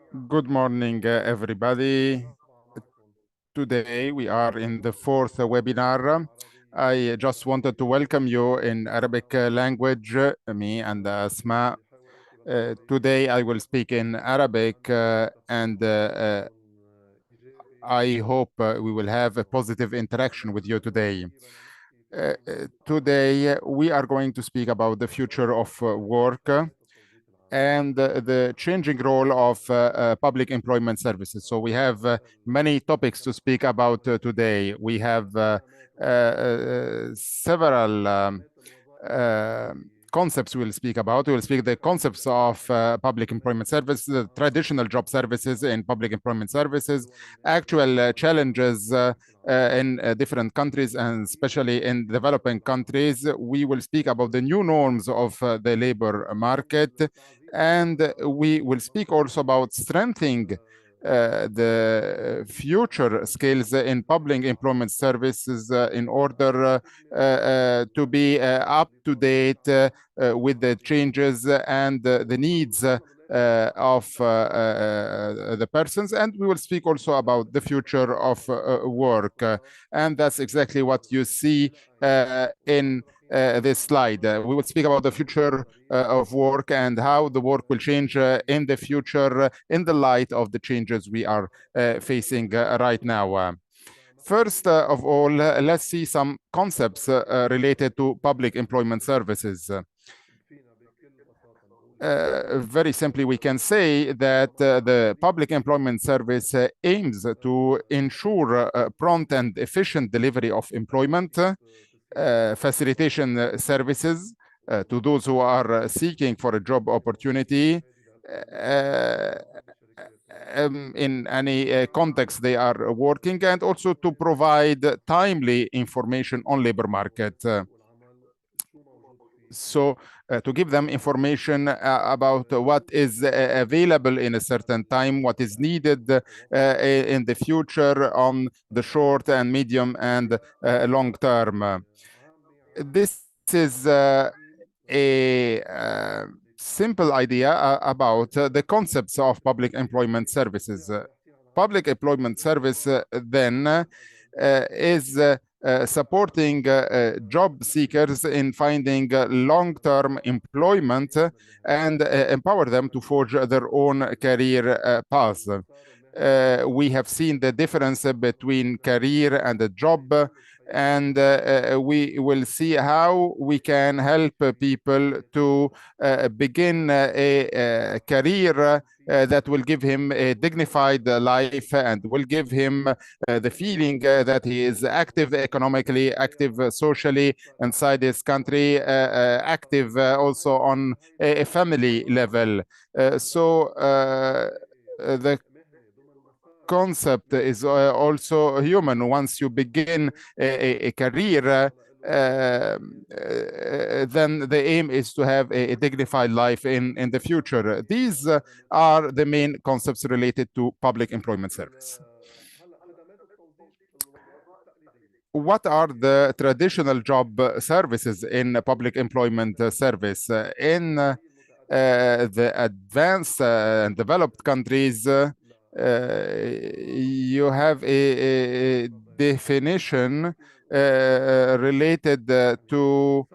Good morning, everybody. Today we are in the fourth webinar. I just wanted to welcome you in Arabic language, me and Asma. Today I will speak in Arabic and I hope we will have a positive interaction with you today. Today we are going to speak about the future of work and the changing role of public employment services. So we have many topics to speak about today. We have several uh, concepts we'll speak about. We'll speak the concepts of public employment services, the traditional job services in public employment services, actual challenges in different countries and especially in developing countries. We will speak about the new norms of the labor market, and we will speak also about strengthening the future skills in public employment services in order to be up to date with the changes and the needs of the persons. And we will speak also about the future of work. And that's exactly what you see in this slide. We will speak about the future of work and how the work will change in the future in the light of the changes we are facing right now. First of all, let's see some concepts related to public employment services. Very simply, we can say that the public employment service aims to ensure prompt and efficient delivery of employment, facilitation services to those who are seeking for a job opportunity in any context they are working, and also to provide timely information on labor market. So to give them information about what is available in a certain time, what is needed in the future on the short and medium and long term. This is a simple idea about the concepts of public employment services. Public employment service then is supporting job seekers in finding long-term employment and empower them to forge their own career path. We have seen the difference between career and a job, and we will see how we can help people to begin a career that will give him a dignified life and will give him the feeling that he is active economically, active socially inside his country, active also on a family level. The concept is also human. Once you begin a career, then the aim is to have a dignified life in the future. These are the main concepts related to public employment service. What are the traditional job services in public employment service? In the advanced and developed countries, you have a definition related to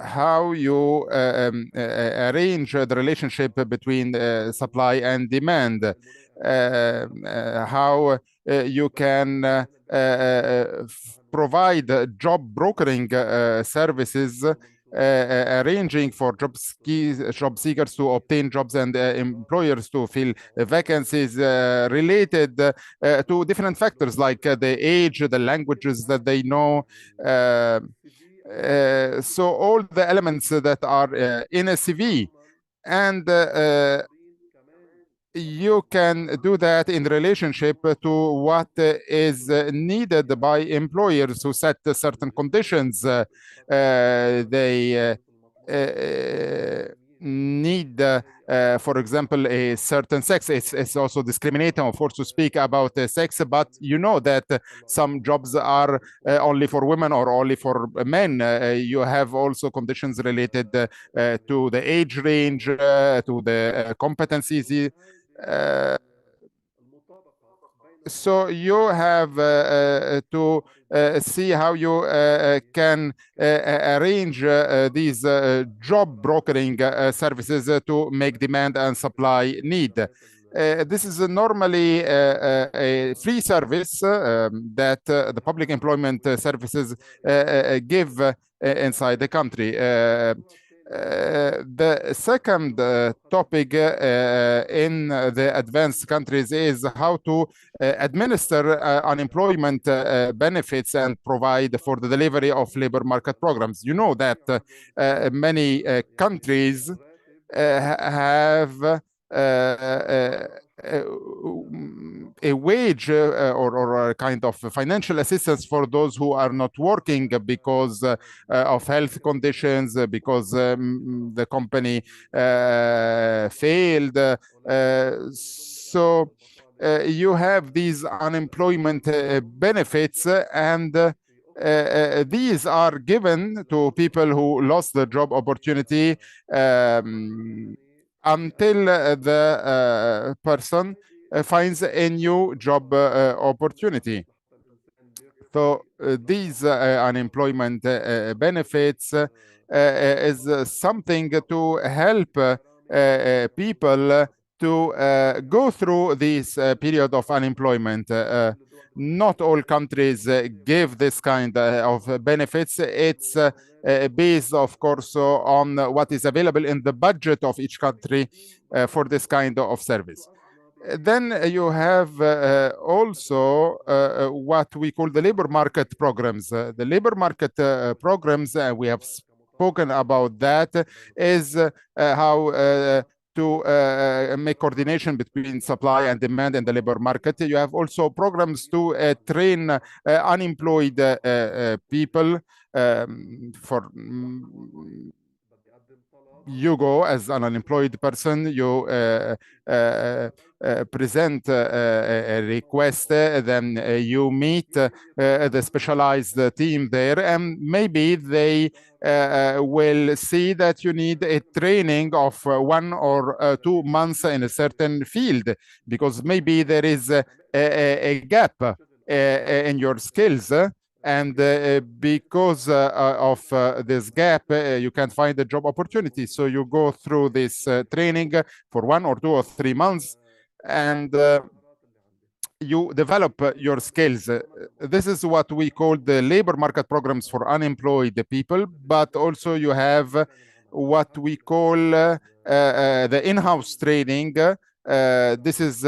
how you arrange the relationship between supply and demand, how you can provide job brokering services arranging for job seekers to obtain jobs and employers to fill vacancies related to different factors like the age, the languages that they know. So all the elements that are in a CV, and you can do that in relationship to what is needed by employers who set certain conditions. They need, for example, a certain sex. It's also discriminating, of course, to speak about sex, but you know that some jobs are only for women or only for men. You have also conditions related to the age range, to the competencies. Uh, so you have to see how you can arrange these job brokering services to make demand and supply need. This is normally a free service that the public employment services give inside the country. The second topic in the advanced countries is how to administer unemployment benefits and provide for the delivery of labor market programs. You know that many countries have a wage or a kind of financial assistance for those who are not working because of health conditions, because the company failed. So you have these unemployment benefits, and these are given to people who lost the job opportunity until the person finds a new job opportunity. So these unemployment benefits is something to help people to go through this period of unemployment. Not all countries give this kind of benefits. It's based, of course, on what is available in the budget of each country for this kind of service. Then you have also what we call the labor market programs. The labor market programs, we have spoken about that, is how to make coordination between supply and demand in the labor market. You have also programs to train unemployed people for you go as an unemployed person, you present a request, then you meet the specialized team there, and maybe they will see that you need a training of 1 or 2 months in a certain field, because maybe there is a gap in your skills. And because of this gap, you can find a job opportunity. So you go through this training for 1 or 2 or 3 months, and you develop your skills. This is what we call the labor market programs for unemployed people, but also you have what we call the in-house training. This is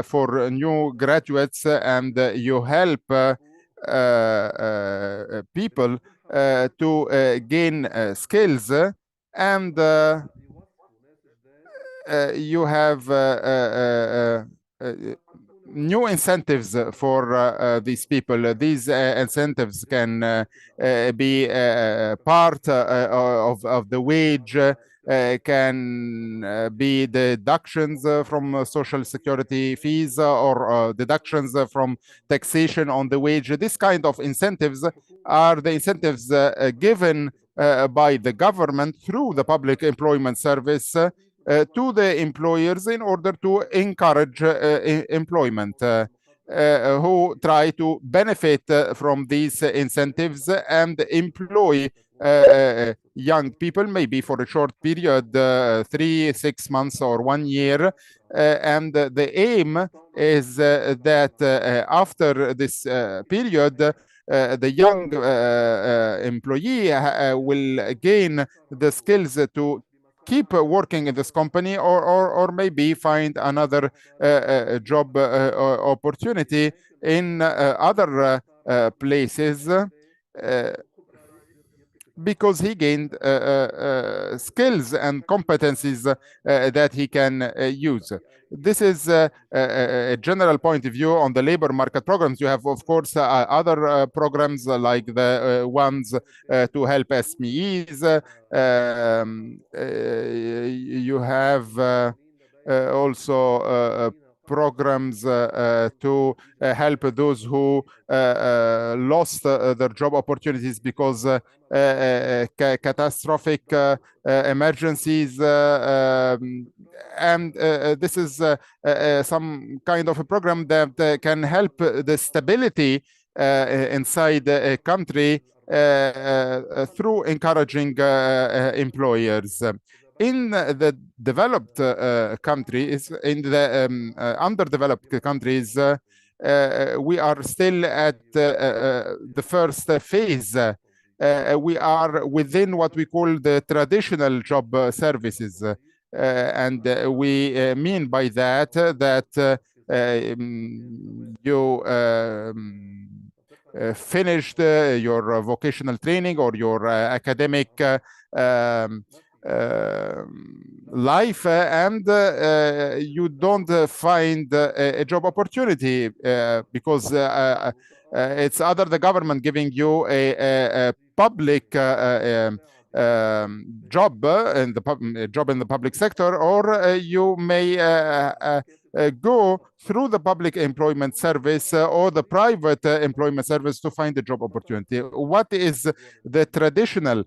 for new graduates, and you help people to gain skills, and you have new incentives for these people. These incentives can be part of the wage, can be deductions from social security fees, or deductions from taxation on the wage. This kind of incentives are the incentives given by the government through the public employment service to the employers in order to encourage employment, who try to benefit from these incentives and employ young people, maybe for a short period, 3, 6 months, or 1 year. And the aim is that after this period, the young employee will gain the skills to keep working in this company, or maybe find another job opportunity in other places. because he gained skills and competencies that he can use. This is a general point of view on the labor market programs. You have, of course, other programs like the ones to help SMEs. You have also programs to help those who lost their job opportunities because catastrophic emergencies. And this is some kind of a program that can help the stability inside a country through encouraging employers. In the developed countries, in the underdeveloped countries, we are still at the first phase. We are within what we call the traditional job services. And we mean by that that you finished your vocational training or your academic um, uh, life and you don't find a job opportunity because it's either the government giving you a public job in the job in the public sector, or you may go through the public employment service or the private employment service to find a job opportunity. What is the traditional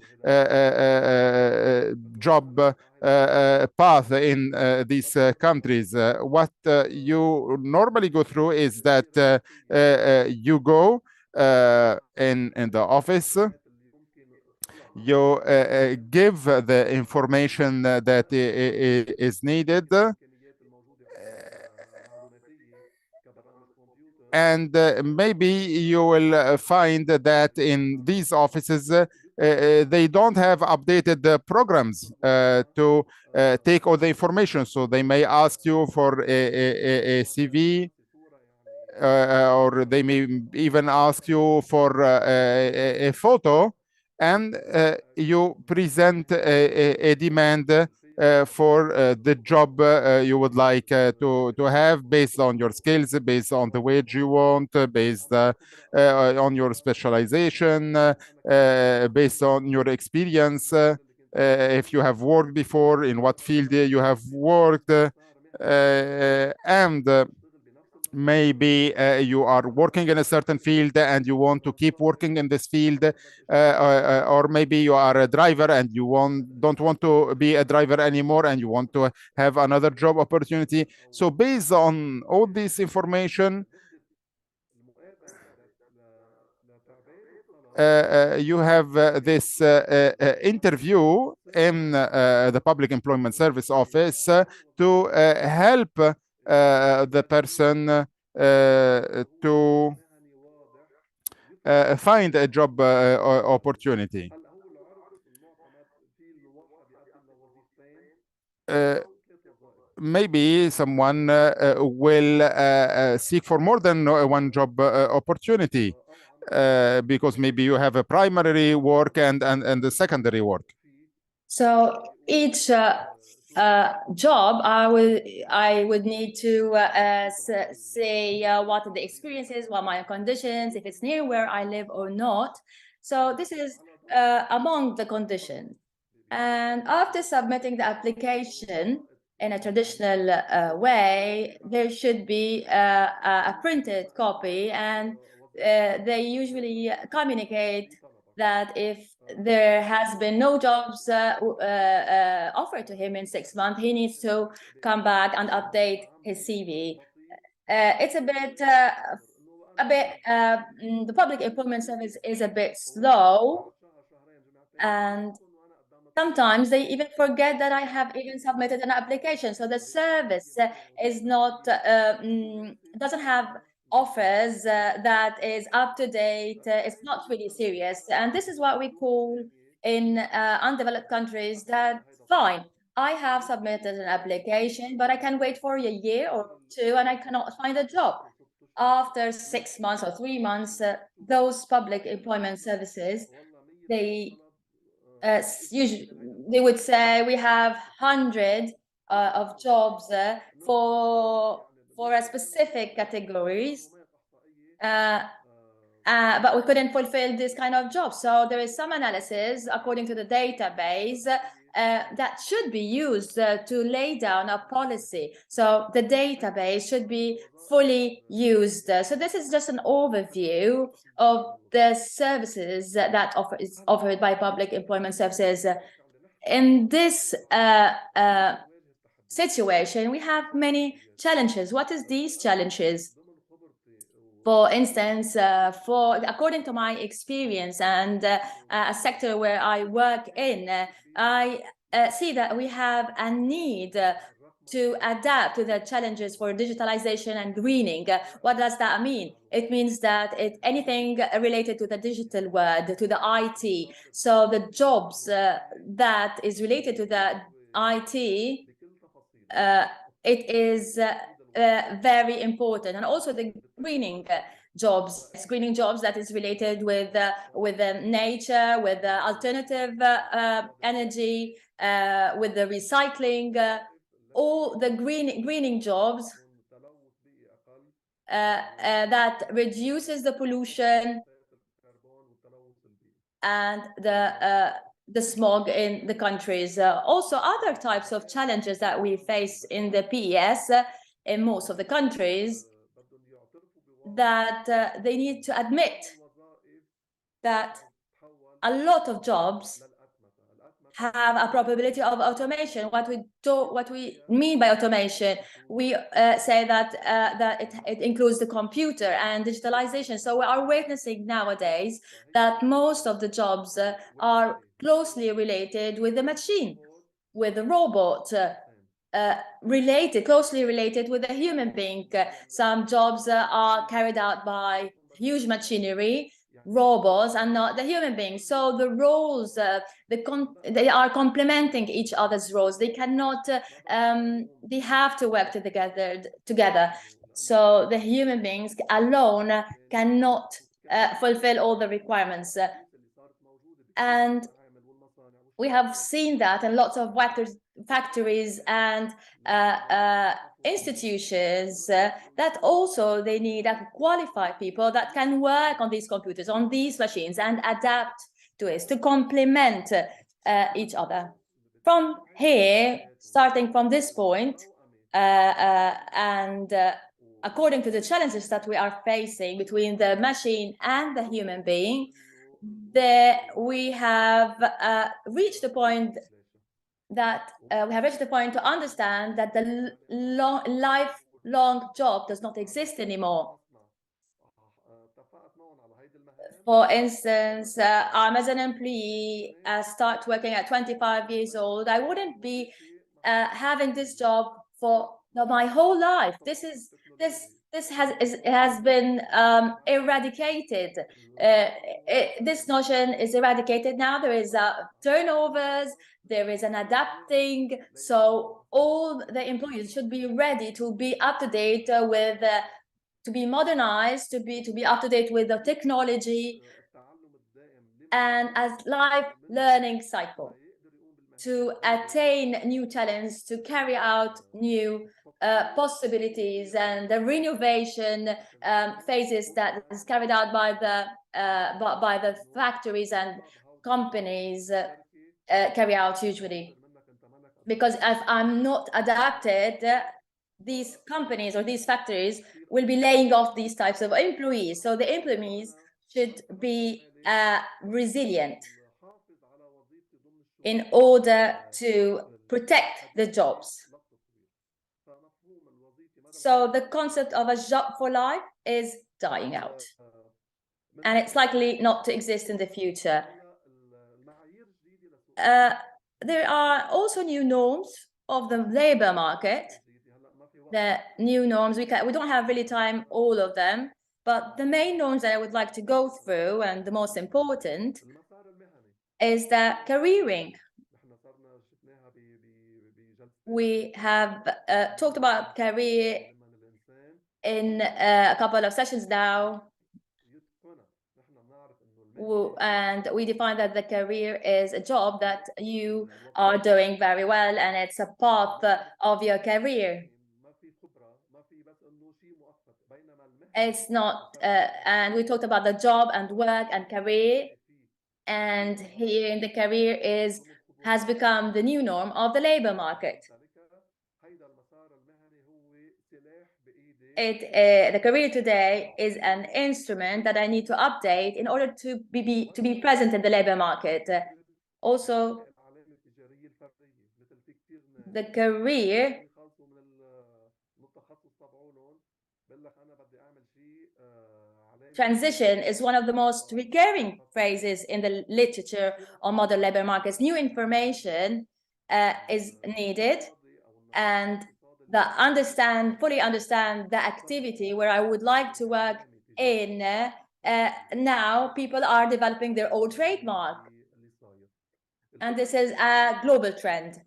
job path in these countries? What you normally go through is that you go in the office, you give the information that is needed, and maybe you will find that in these offices they don't have updated programs to take all the information, so they may ask you for a CV, or they may even ask you for a photo, and you present a demand for the job you would like to have based on your skills, based on the wage you want, based on your specialization, based on your experience. If you have worked before, in what field you have worked, and maybe you are working in a certain field and you want to keep working in this field, or maybe you are a driver and you don't want to be a driver anymore and you want to have another job opportunity. So based on all this information, you have this interview in the Public Employment Service Office to help the person to find a job opportunity. Maybe someone will seek for more than one job opportunity because maybe you have a primary work and the secondary work. So each job, I would need to say what the experience is, what my conditions, if it's near where I live or not. So this is among the conditions. And after submitting the application in a traditional way, there should be a printed copy, and they usually communicate that if there has been no jobs offered to him in 6 months, he needs to come back and update his CV. It's the public employment service is a bit slow, and sometimes they even forget that I have even submitted an application. So the service is not doesn't have offers that is up to date. It's not really serious, and this is what we call in undeveloped countries that fine, I have submitted an application, but I can wait for a year or two and I cannot find a job. After 6 months or 3 months, those public employment services, they usually they would say we have 100 of jobs for a specific categories, but we couldn't fulfill this kind of job. So there is some analysis according to the database that should be used to lay down a policy. So the database should be fully used. So this is just an overview of the services that is offered by public employment services. In this situation, we have many challenges. What is these challenges? For instance, according to my experience and a sector where I work in, I see that we have a need to adapt to the challenges for digitalization and greening. What does that mean? It means that anything related to the digital world, to the IT. So the jobs that is related to the IT, it is very important, and also the greening jobs, that is related with nature, with alternative energy, with the recycling, all the greening jobs that reduces the pollution and the smog in the countries. Also, other types of challenges that we face in the PES in most of the countries, that they need to admit that a lot of jobs have a probability of automation. What we mean by automation, we say that it includes the computer and digitalization. So we are witnessing nowadays that most of the jobs are closely related with the machine, with the robot, closely related with a human being. Some jobs are carried out by huge machinery, robots, and not the human beings. So the roles, they are complementing each other's roles. They cannot, they have to work together. So the human beings alone cannot fulfill all the requirements. And we have seen that in lots of factories and institutions that also they need qualified people that can work on these computers, on these machines, and adapt to it, to complement each other. From here, starting from this point, and according to the challenges that we are facing between the machine and the human being, we have reached the point to understand that the lifelong job does not exist anymore. For instance, I'm as an employee, start working at 25 years old. I wouldn't be having this job for my whole life. This has been eradicated. This notion is eradicated now. There is turnovers. There is an adapting. So all the employees should be ready to be up to date with, to be modernized, to be up to date with the technology, and as life learning cycle, to attain new talents, to carry out new possibilities, and the renovation phases that is carried out by the factories and companies carry out usually. Because if I'm not adapted, these companies or these factories will be laying off these types of employees. So the employees should be resilient in order to protect the jobs. So the concept of a job for life is dying out, and it's likely not to exist in the future. There are also new norms of the labor market. The new norms, we don't have really time, all of them, but the main norms that I would like to go through, and the most important, is the careering. We have talked about career in a couple of sessions now. and we define that the career is a job that you are doing very well, and it's a path of your career. It's not, and we talked about the job and work and career, and here in the career has become the new norm of the labor market. The career today is an instrument that I need to update in order to be present in the labor market. Also, the career transition is one of the most recurring phrases in the literature on modern labor markets. New information is needed, and fully understand the activity where I would like to work in. Now people are developing their own trademark, and this is a global trend.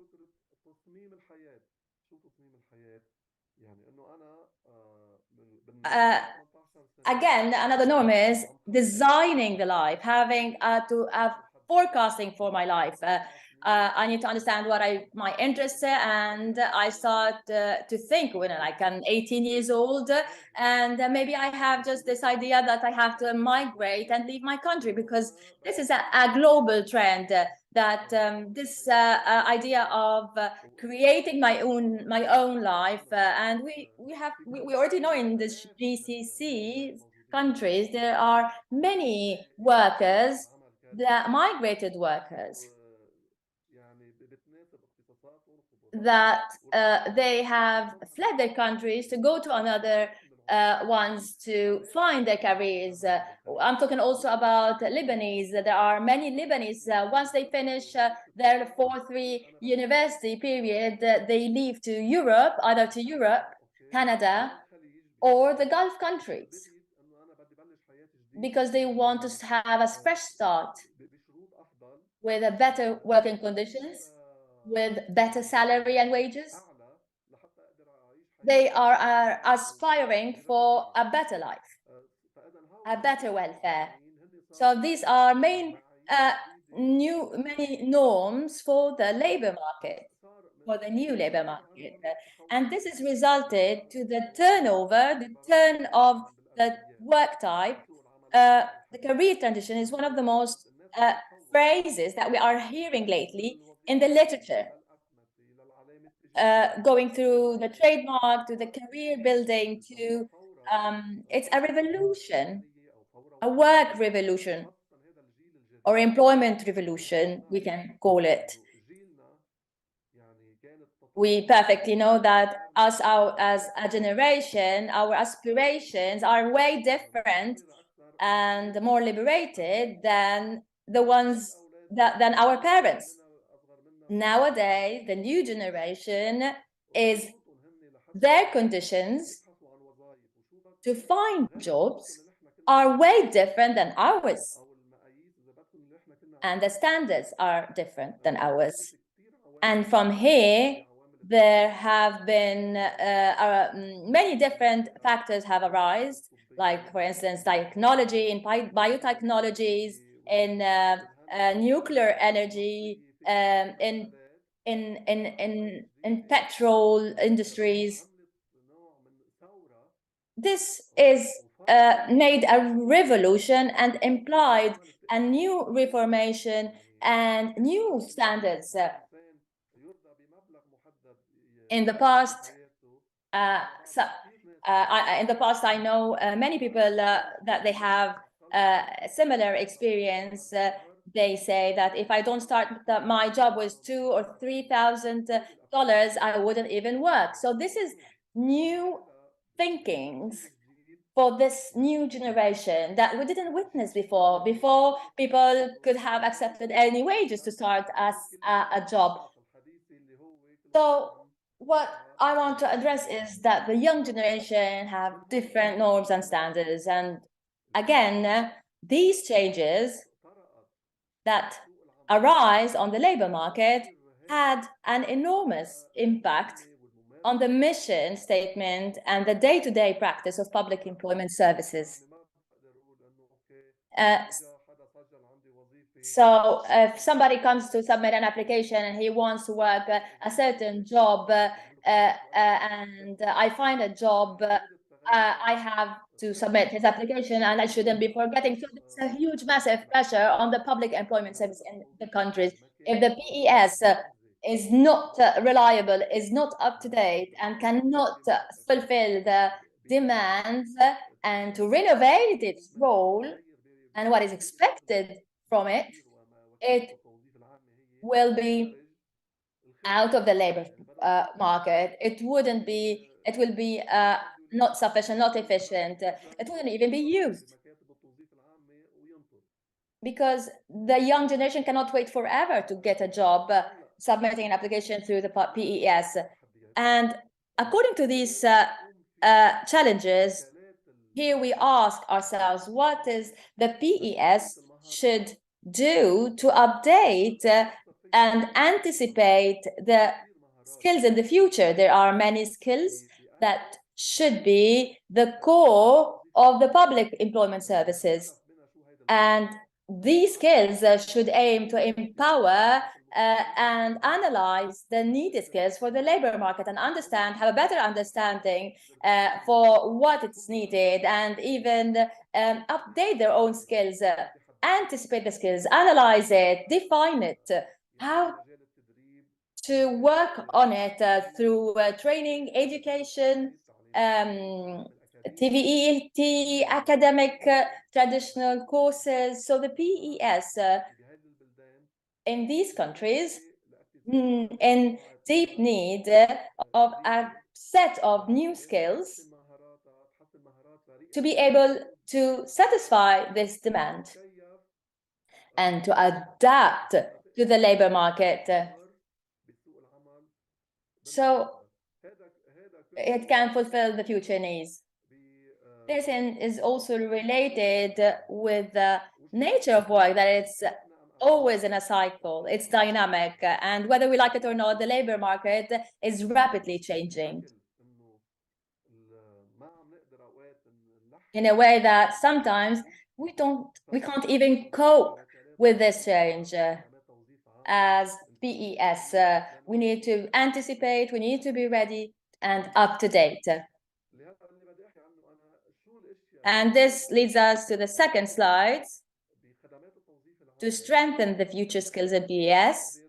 Again, another norm is designing the life, having to have forecasting for my life. I need to understand what my interests are, and I start to think when I'm 18 years old, and maybe I have just this idea that I have to migrate and leave my country, because this is a global trend, that this idea of creating my own life, and we already know in the GCC countries there are many workers, the migrated workers, that they have fled their countries to go to another ones to find their careers. I'm talking also about Lebanese. There are many Lebanese, once they finish their 4-3 university period, they leave to Europe, either to Europe, Canada, or the Gulf countries, because they want to have a fresh start with a better working conditions, with better salary and wages. They are aspiring for a better life, a better welfare. So these are many norms for the labor market, for the new labor market. And this has resulted to the turnover, the turn of the work type. The career transition is one of the most phrases that we are hearing lately in the literature. Going through the trademark, to the career building, to it's a revolution, a work revolution, or employment revolution, we can call it. We perfectly know that as a generation, our aspirations are way different and more liberated than the ones than our parents. Nowadays, the new generation is their conditions to find jobs are way different than ours, and the standards are different than ours. And from here, there have been many different factors have arisen, like, for instance, technology in biotechnologies, in nuclear energy, in petrol industries. This is made a revolution and implied a new reformation and new standards. In the past, I know many people that they have a similar experience. They say that if I don't start my job with $2,000 or $3,000, I wouldn't even work. So this is new thinkings for this new generation that we didn't witness before. Before, people could have accepted any wages to start as a job. So what I want to address is that the young generation have different norms and standards. And again, these changes that arise on the labor market had an enormous impact on the mission statement and the day-to-day practice of public employment services. So if somebody comes to submit an application and he wants to work a certain job, and I find a job, I have to submit his application, and I shouldn't be forgetting. So there's a huge, massive pressure on the public employment service in the countries. If the PES is not reliable, is not up to date, and cannot fulfill the demands, and to renovate its role and what is expected from it, it will be out of the labor market. It will be not sufficient, not efficient. It wouldn't even be used, because the young generation cannot wait forever to get a job submitting an application through the PES. And according to these challenges, here we ask ourselves, what is the PES should do to update and anticipate the skills in the future? There are many skills that should be the core of the public employment services. And these skills should aim to empower and analyze the needed skills for the labor market, and have a better understanding for what is needed, and even update their own skills, anticipate the skills, analyze it, define it, how to work on it through training, education, TVET, academic, traditional courses. So the PES in these countries in deep need of a set of new skills to be able to satisfy this demand and to adapt to the labor market, so it can fulfill the future needs. This is also related with the nature of work, that it's always in a cycle, it's dynamic, and whether we like it or not, the labor market is rapidly changing in a way that sometimes we can't even cope with this change. As PES, we need to anticipate, we need to be ready and up to date. And this leads us to the second slide. To strengthen the future skills in PES,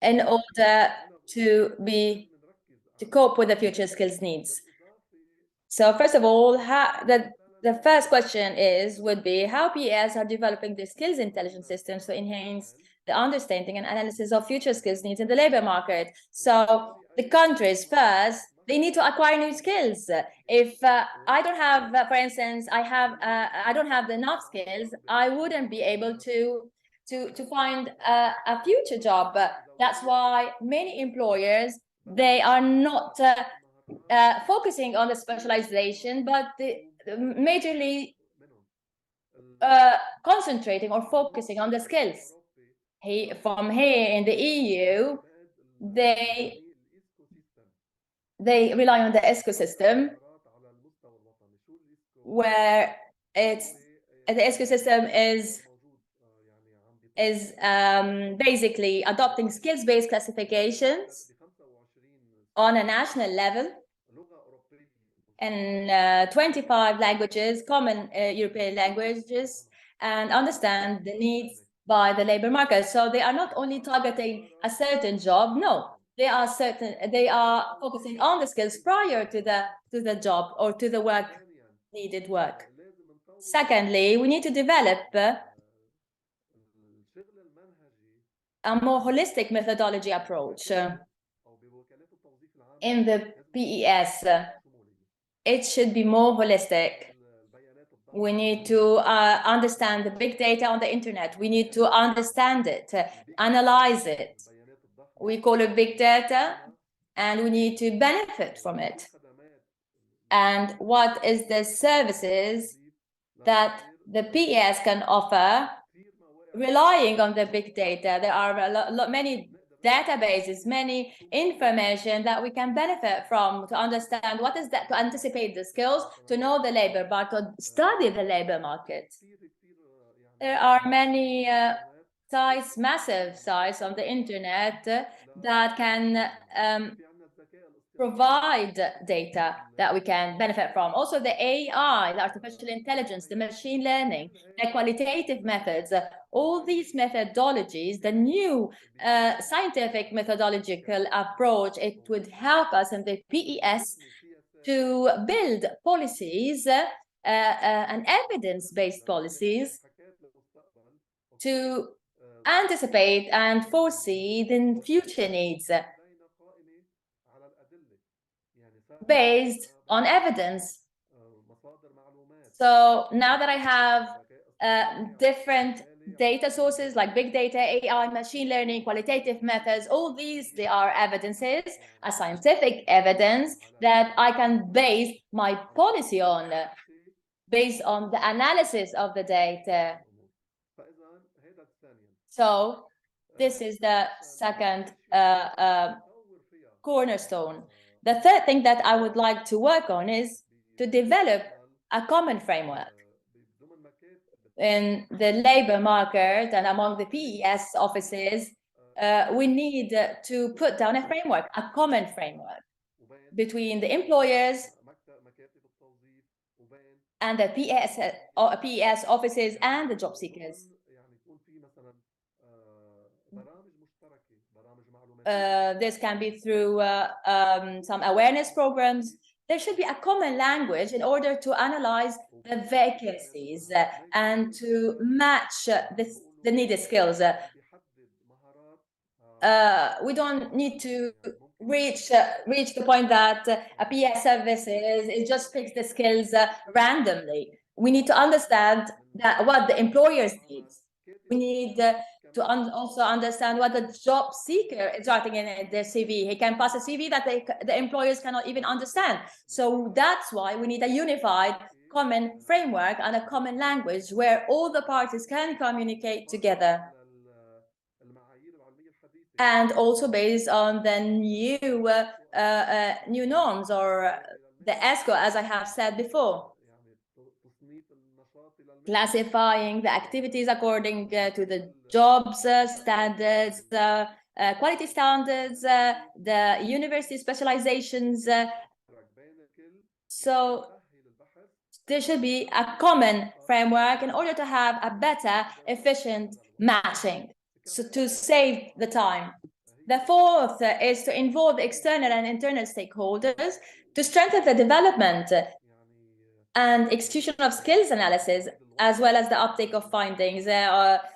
in order to cope with the future skills needs. So first of all, the first question would be how PES are developing the skills intelligence systems to enhance the understanding and analysis of future skills needs in the labor market. So the countries first, they need to acquire new skills. If I don't have, for instance, I don't have enough skills, I wouldn't be able to find a future job. That's why many employers, they are not focusing on the specialization, but majorly concentrating or focusing on the skills. From here in the EU, they rely on the ecosystem, where the ecosystem is basically adopting skills-based classifications on a national level in 25 languages, common European languages, and understand the needs by the labor market. So they are not only targeting a certain job, no, they are focusing on the skills prior to the job or to the needed work. Secondly, we need to develop a more holistic methodology approach in the PES. It should be more holistic. We need to understand the big data on the internet. We need to understand it, analyze it. We call it big data, and we need to benefit from it. And what is the services that the PES can offer relying on the big data? There are many databases, many information that we can benefit from to understand what is that, to anticipate the skills, to know the labor market, to study the labor market. There are many sites, massive sites on the internet that can provide data that we can benefit from. Also, the AI, the artificial intelligence, the machine learning, the qualitative methods, all these methodologies, the new scientific methodological approach, it would help us in the PES to build policies and evidence-based policies to anticipate and foresee the future needs based on evidence. So now that I have different data sources like big data, AI, machine learning, qualitative methods, all these, they are evidences, a scientific evidence that I can base my policy on, based on the analysis of the data. So this is the second cornerstone. The third thing that I would like to work on is to develop a common framework in the labor market and among the PES offices. We need to put down a framework, a common framework between the employers and the PES offices and the job seekers. This can be through some awareness programs. There should be a common language in order to analyze the vacancies and to match the needed skills. We don't need to reach the point that a PS services it just picks the skills randomly. We need to understand that what the employers need. We need to also understand what the job seeker is writing in their CV. He can pass a CV that the employers cannot even understand. So that's why we need a unified common framework and a common language where all the parties can communicate together. And also based on the new norms or the ESCO, as I have said before, classifying the activities according to the jobs standards, quality standards, the university specializations. So there should be a common framework in order to have a better, efficient matching, so to save the time. The fourth is to involve external and internal stakeholders to strengthen the development and execution of skills analysis, as well as the uptake of findings.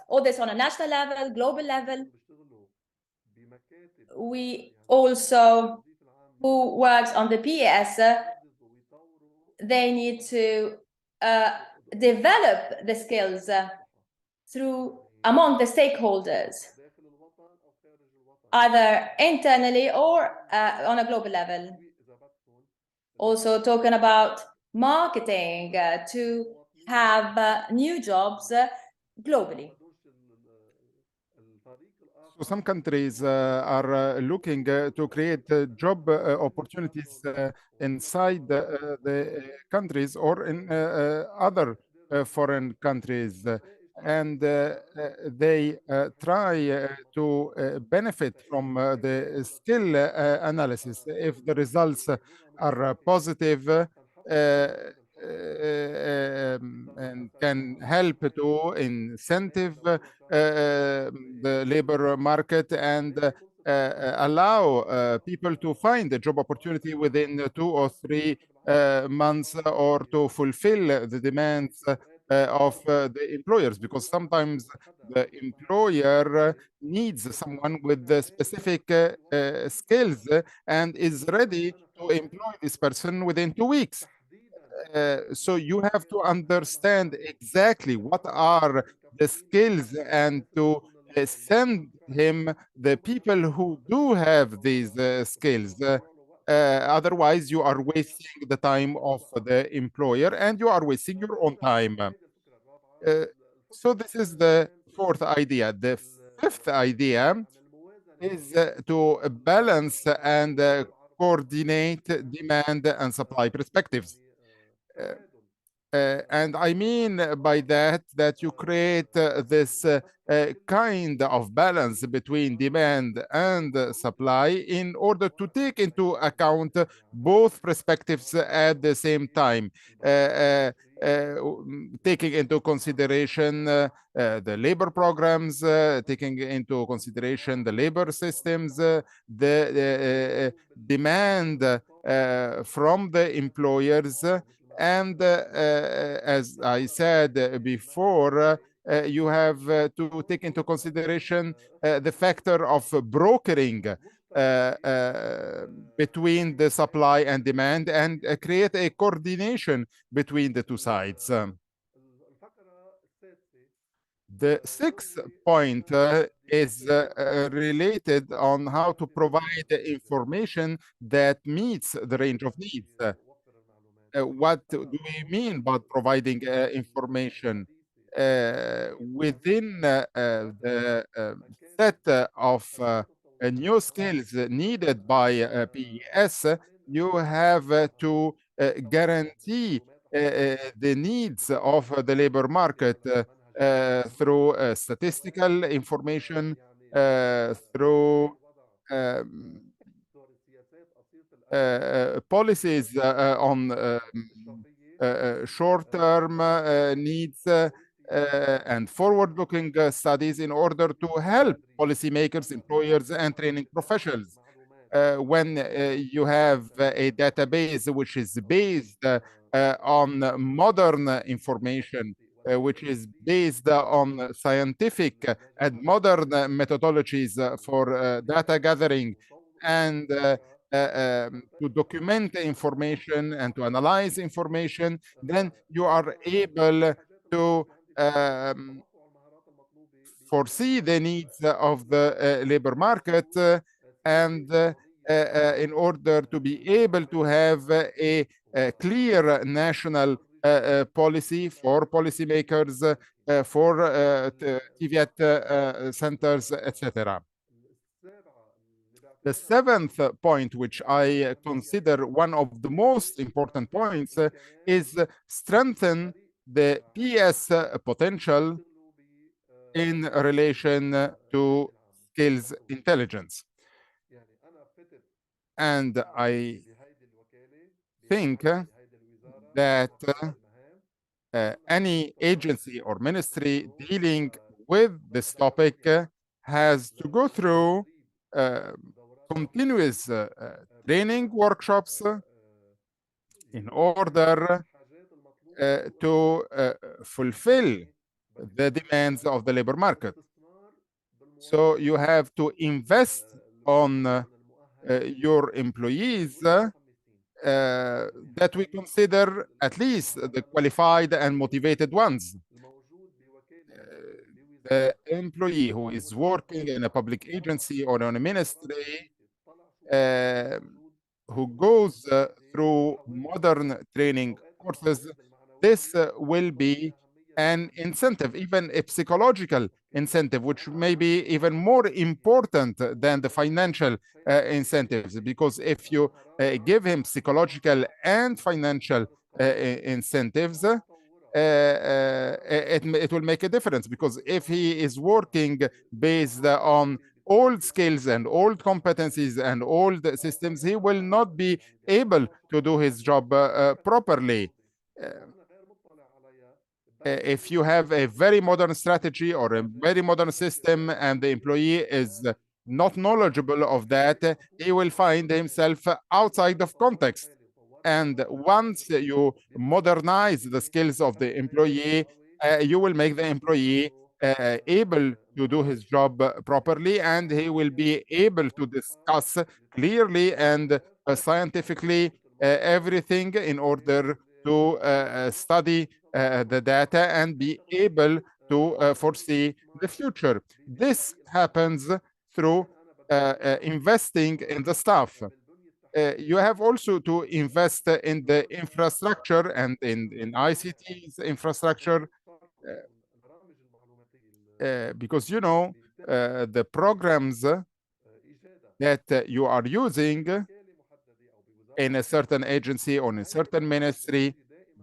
All this on a national level, global level. We also, who works on the PES, they need to develop the skills among the stakeholders, either internally or on a global level. Also talking about marketing to have new jobs globally. So some countries are looking to create job opportunities inside the countries or in other foreign countries. And they try to benefit from the skill analysis. If the results are positive and can help to incentive the labor market and allow people to find a job opportunity within 2 or 3 months or to fulfill the demands of the employers, because sometimes the employer needs someone with the specific skills and is ready to employ this person within 2 weeks. So you have to understand exactly what are the skills and to send him the people who do have these skills. Otherwise, you are wasting the time of the employer and you are wasting your own time. So this is the fourth idea. The fifth idea is to balance and coordinate demand and supply perspectives. And I mean by that you create this kind of balance between demand and supply in order to take into account both perspectives at the same time, taking into consideration the labor programs, taking into consideration the labor systems, the demand from the employers, and as I said before, you have to take into consideration the factor of brokering between the supply and demand, and create a coordination between the two sides. The sixth point is related on how to provide information that meets the range of needs. What do we mean by providing information? Within the set of new skills needed by PES, you have to guarantee the needs of the labor market through statistical information, through um, policies on short-term needs and forward-looking studies in order to help policymakers, employers, and training professionals. When you have a database which is based on modern information, which is based on scientific and modern methodologies for data gathering, and to document information and to analyze information, then you are able to foresee the needs of the labor market, and in order to be able to have a clear national policy for policymakers, for TVET centers, etc. The seventh point, which I consider one of the most important points, is strengthen the PS potential in relation to skills intelligence. And I think that any agency or ministry dealing with this topic has to go through continuous training workshops in order to fulfill the demands of the labor market. So you have to invest on your employees that we consider at least the qualified and motivated ones. The employee who is working in a public agency or in a ministry, who goes through modern training courses, this will be an incentive, even a psychological incentive, which may be even more important than the financial incentives, because if you give him psychological and financial incentives, it will make a difference, because if he is working based on old skills and old competencies and old systems, he will not be able to do his job properly. If you have a very modern strategy or a very modern system and the employee is not knowledgeable of that, he will find himself outside of context. And once you modernize the skills of the employee, you will make the employee able to do his job properly, and he will be able to discuss clearly and scientifically everything in order to study the data and be able to foresee the future. This happens through investing in the staff. You have also to invest in the infrastructure and in ICT's infrastructure, because you know the programs that you are using in a certain agency or in a certain ministry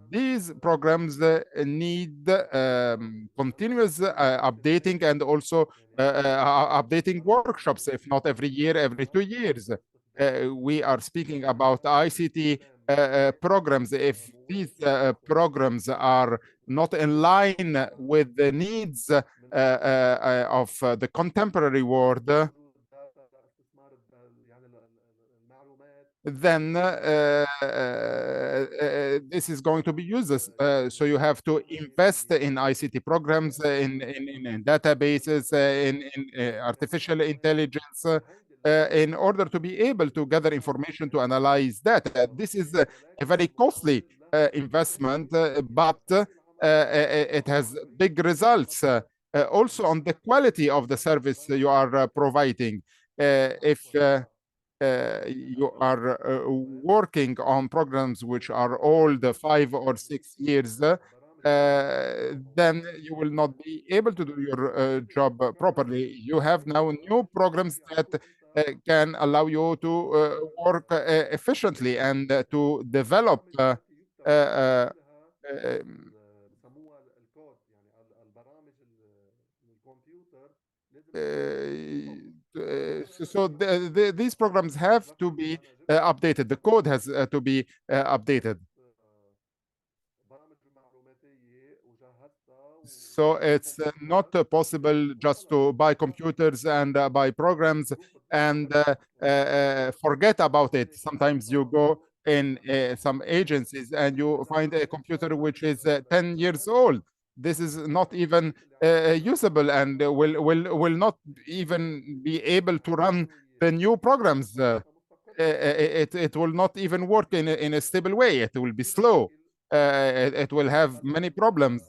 these programs need continuous updating, and also updating workshops, if not every year, every 2 years. We are speaking about ICT programs. If these programs are not in line with the needs of the contemporary world, then this is going to be useless. So you have to invest in ICT programs, in databases, in artificial intelligence, in order to be able to gather information to analyze data. This is a very costly investment, but it has big results. Also on the quality of the service you are providing. If you are working on programs which are old, 5 or 6 years, then you will not be able to do your job properly. You have now new programs that can allow you to work efficiently and to develop um, these programs have to be updated. The code has to be updated. So it's not possible just to buy computers and buy programs and forget about it. Sometimes you go in some agencies and you find a computer which is 10 years old. This is not even usable, and will not even be able to run the new programs. It will not even work in a stable way. It will be slow. It will have many problems.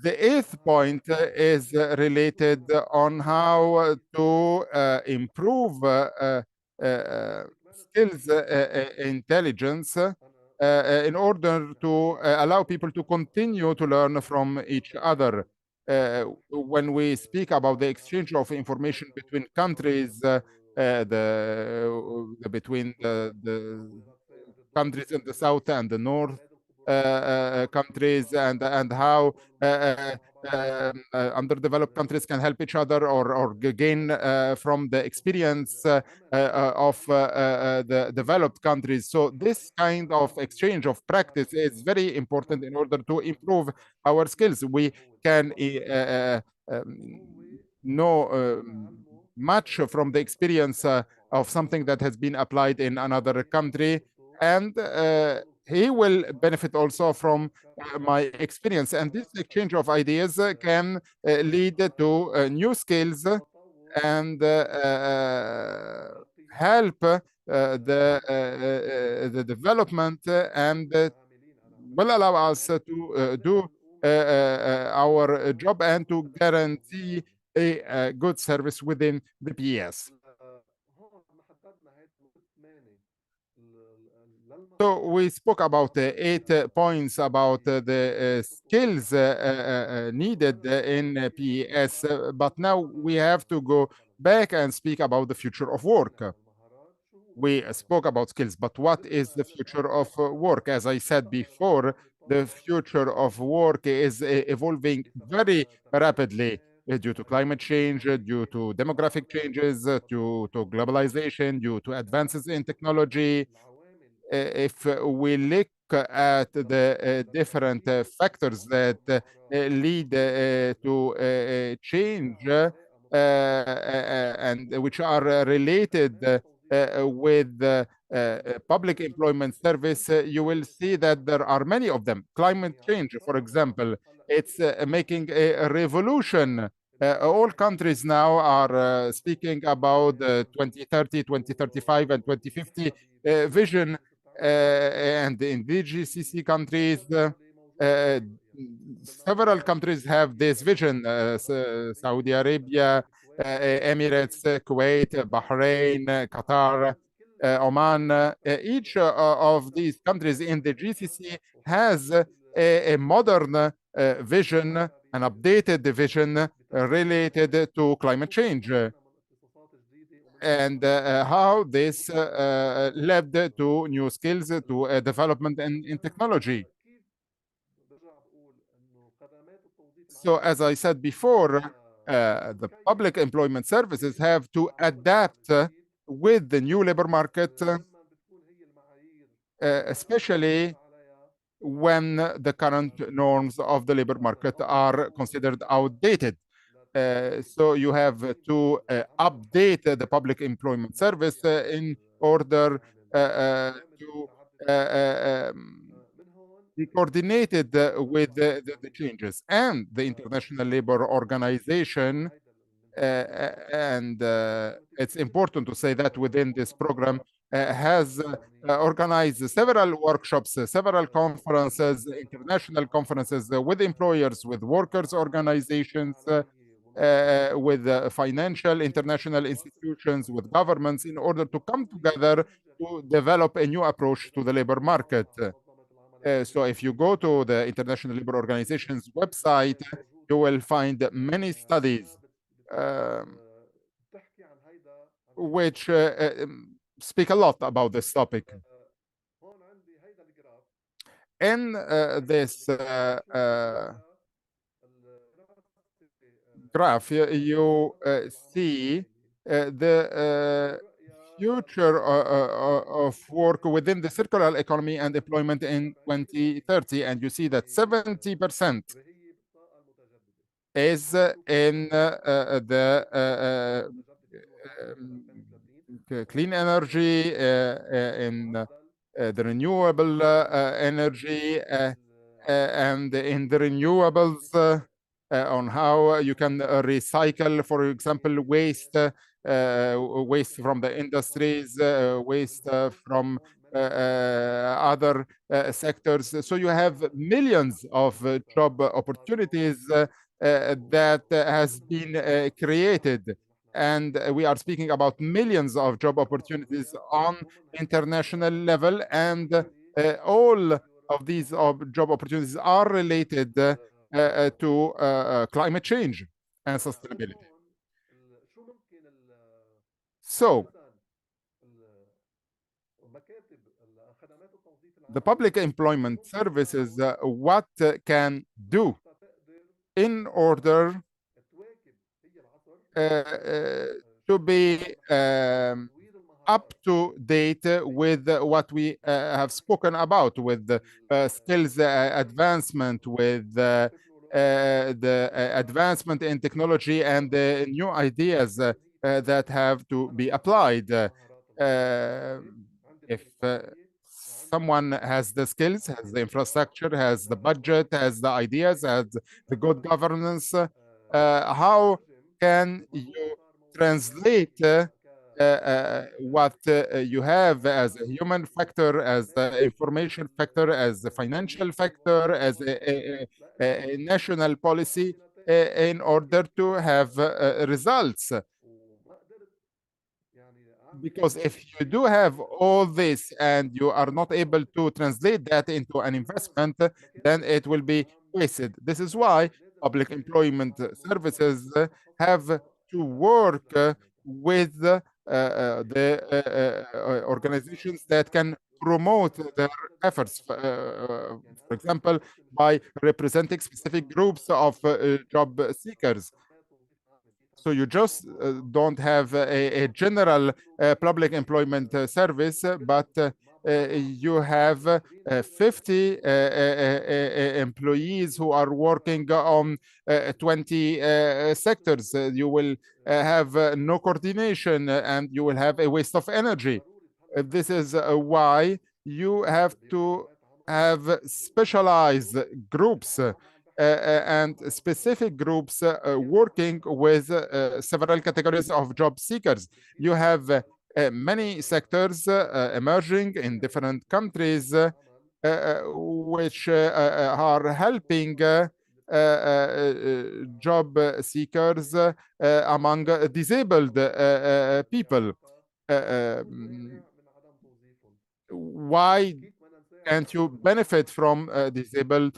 The eighth point is related on how to improve skills intelligence in order to allow people to continue to learn from each other. When we speak about the exchange of information between countries, between the countries in the south and the north, countries, and how underdeveloped countries can help each other, or gain from the experience of the developed countries. So this kind of exchange of practice is very important in order to improve our skills. We can know much from the experience of something that has been applied in another country, and he will benefit also from my experience. And this exchange of ideas can lead to new skills and help the development, and will allow us to do our job and to guarantee a good service within the PES. So we spoke about 8 points about the skills needed in PES, but now we have to go back and speak about the future of work. We spoke about skills, but what is the future of work? As I said before, the future of work is evolving very rapidly due to climate change, due to demographic changes, to globalization, due to advances in technology. If we look at the different factors that lead to change, and which are related with public employment service, you will see that there are many of them. Climate change, for example, it's making a revolution. All countries now are speaking about 2030, 2035, and 2050 vision, and in the GCC countries, several countries have this vision: Saudi Arabia, Emirates, Kuwait, Bahrain, Qatar, Oman. Each of these countries in the GCC has a modern vision, an updated vision related to climate change. and how this led to new skills, to development in technology. So as I said before, the public employment services have to adapt with the new labor market, especially when the current norms of the labor market are considered outdated. So you have to update the public employment service in order to be coordinated with the changes. And the International Labor Organization, and it's important to say that within this program, has organized several workshops, several conferences, international conferences with employers, with workers' organizations, with financial international institutions, with governments, in order to come together to develop a new approach to the labor market. So if you go to the International Labor Organization's website, you will find many studies which speak a lot about this topic. In this graph, you see the future of work within the circular economy and employment in 2030, and you see that 70% is in the clean energy, in the renewable energy, and in the renewables, on how you can recycle, for example, waste from the industries, waste from other sectors. So you have millions of job opportunities that has been created. And we are speaking about millions of job opportunities on international level. And all of these job opportunities are related to climate change and sustainability. So the public employment services, what can do in order to be up to date with what we have spoken about, with skills advancement, with the advancement in technology and the new ideas that have to be applied. If someone has the skills, has the infrastructure, has the budget, has the ideas, has the good governance, how can you translate what you have as a human factor, as an information factor, as a financial factor, as a national policy in order to have results? Because if you do have all this and you are not able to translate that into an investment, then it will be wasted. This is why public employment services have to work with the organizations that can promote their efforts, for example, by representing specific groups of job seekers. So you just don't have a general public employment service, but you have 50 employees who are working on 20 sectors. You will have no coordination, and you will have a waste of energy. This is why you have to have specialized groups and specific groups working with several categories of job seekers. You have many sectors emerging in different countries which are helping job seekers among disabled people. Why can't you benefit from disabled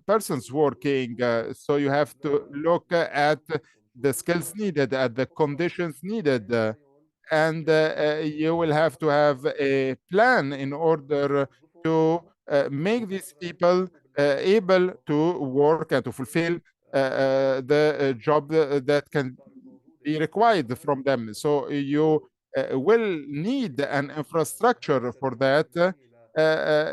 persons working? So you have to look at the skills needed, at the conditions needed. And you will have to have a plan in order to make these people able to work and to fulfill the job that can be required from them. So you will need an infrastructure for that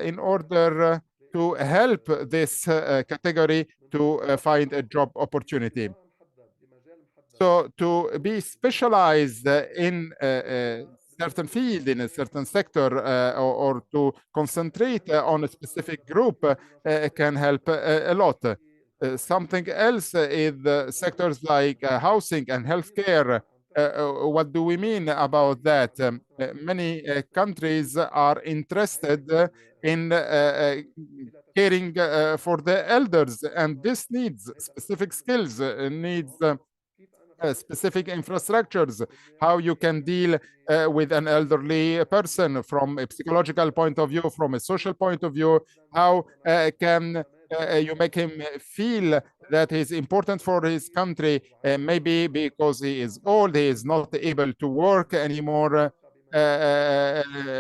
in order to help this category to find a job opportunity. So to be specialized in a certain field, in a certain sector, or to concentrate on a specific group can help a lot. Something else is sectors like housing and healthcare. What do we mean about that? Many countries are interested in caring for the elders, and this needs specific skills, needs specific infrastructures, how you can deal with an elderly person from a psychological point of view, from a social point of view, how can you make him feel that he's important for his country, maybe because he is old, he is not able to work anymore,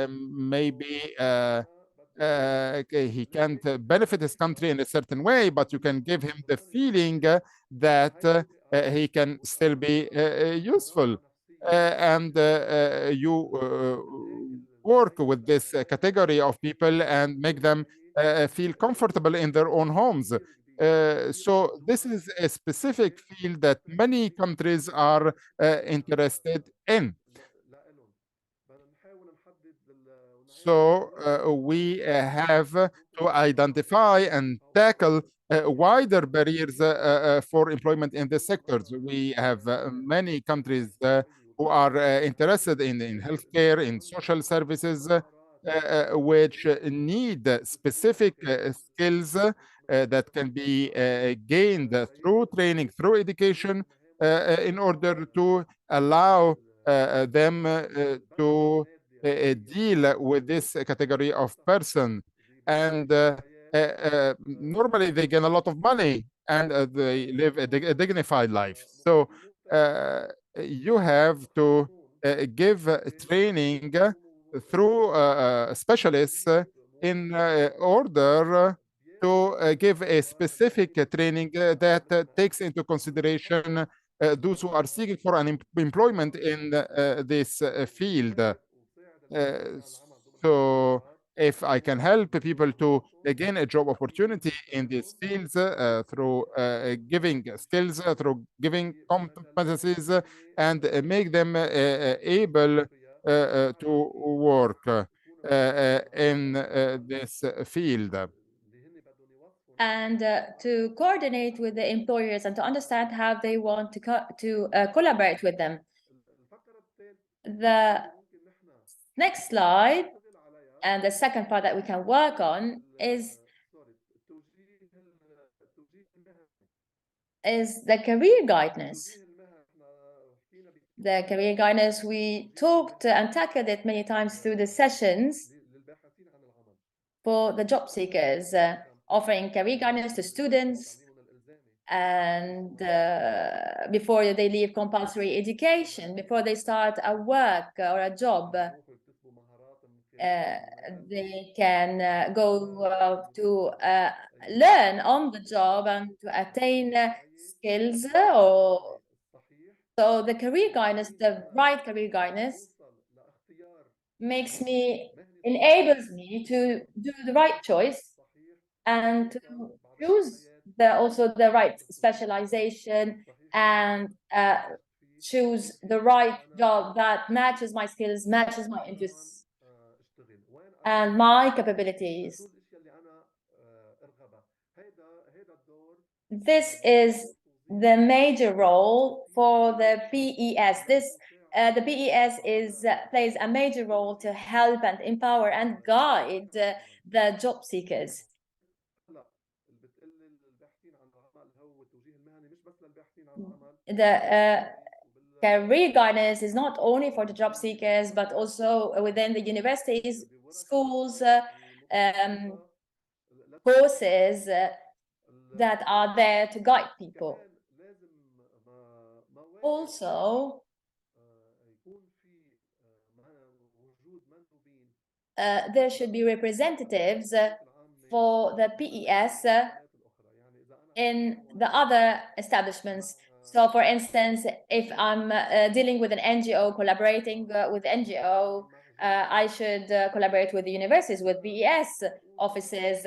maybe he can't benefit his country in a certain way, but you can give him the feeling that he can still be useful. And you work with this category of people and make them feel comfortable in their own homes. So this is a specific field that many countries are interested in. So we have to identify and tackle wider barriers for employment in the sectors. We have many countries who are interested in healthcare, in social services, which need specific skills that can be gained through training, through education, in order to allow them to deal with this category of person. And normally they gain a lot of money and they live a dignified life. So you have to give training through specialists in order to give a specific training that takes into consideration those who are seeking for an employment in this field. So if I can help people to gain a job opportunity in these fields through giving skills, through giving competencies, and make them able to work in this field. And to coordinate with the employers and to understand how they want to collaborate with them. The next slide and the second part that we can work on is the career guidance. The career guidance, we talked and tackled it many times through the sessions for the job seekers, offering career guidance to students and before they leave compulsory education, before they start a work or a job. They can go to learn on the job and to attain skills. So the career guidance, the right career guidance, enables me to do the right choice and to choose also the right specialization and choose the right job that matches my skills, matches my interests and my capabilities. This is the major role for the PES. The PES plays a major role to help and empower and guide the job seekers. The career guidance is not only for the job seekers, but also within the universities, schools, courses that are there to guide people. Also, there should be representatives for the PES in the other establishments. So, for instance, if I'm dealing with an NGO, collaborating with NGO, I should collaborate with the universities, with PES offices.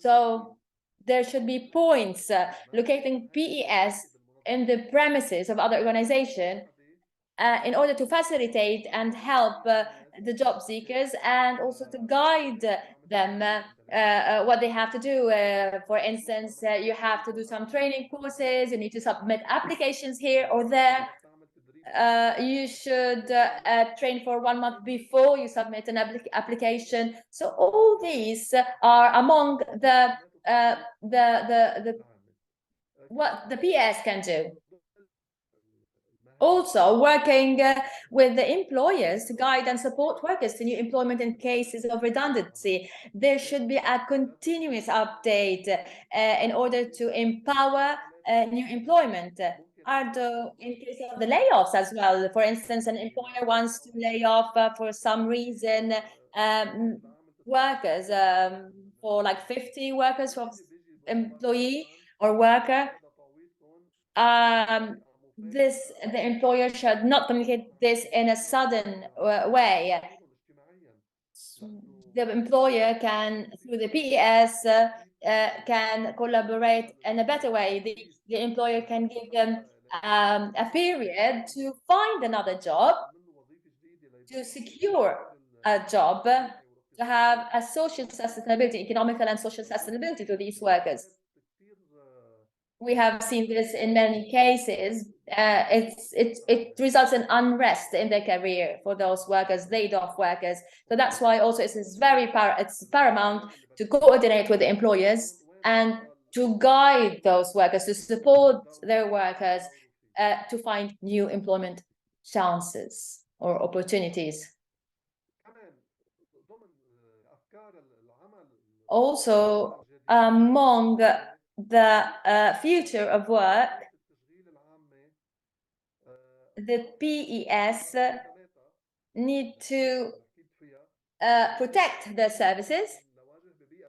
So there should be points locating PES in the premises of other organizations in order to facilitate and help the job seekers, and also to guide them what they have to do. For instance, you have to do some training courses, you need to submit applications here or there. You should train for 1 month before you submit an application. So all these are among what the PS can do. Also, working with the employers to guide and support workers to new employment in cases of redundancy. There should be a continuous update in order to empower new employment. In case of the layoffs as well, for instance, an employer wants to lay off for some reason workers for like 50 workers for employee or worker. The employer should not communicate this in a sudden way. The employer can, through the PES, can collaborate in a better way. The employer can give them a period to find another job, to secure a job, to have a social sustainability, economical and social sustainability to these workers. We have seen this in many cases. It results in unrest in their career for those workers, laid off workers. So that's why also it's paramount to coordinate with the employers and to guide those workers, to support their workers to find new employment chances or opportunities. Also, among the future of work, the PES need to protect the services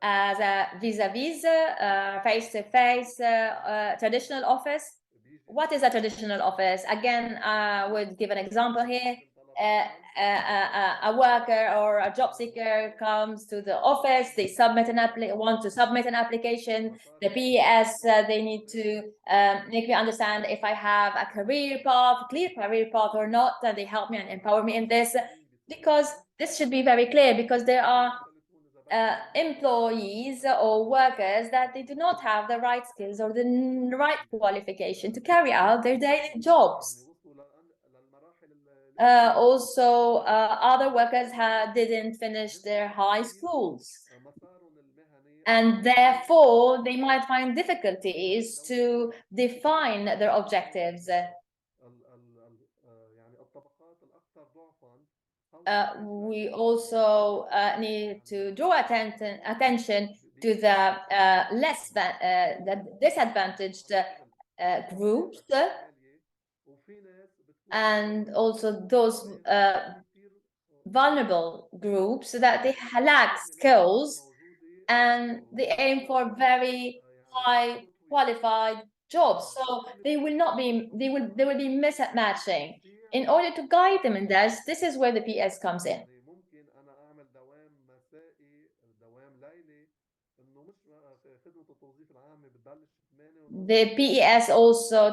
as a vis-a-vis, face-to-face traditional office. What is a traditional office? Again, I would give an example here. A worker or a job seeker comes to the office, they want to submit an application. The PES, they need to make me understand if I have a clear career path or not, and they help me and empower me in this, because this should be very clear, because there are employees or workers that they do not have the right skills or the right qualification to carry out their daily jobs. Also, other workers didn't finish their high schools, and therefore they might find difficulties to define their objectives. We also need to draw attention to the disadvantaged groups, and also those vulnerable groups that they lack skills and they aim for very high qualified jobs. So they will be mismatching. In order to guide them in this is where the PS comes in. The PES also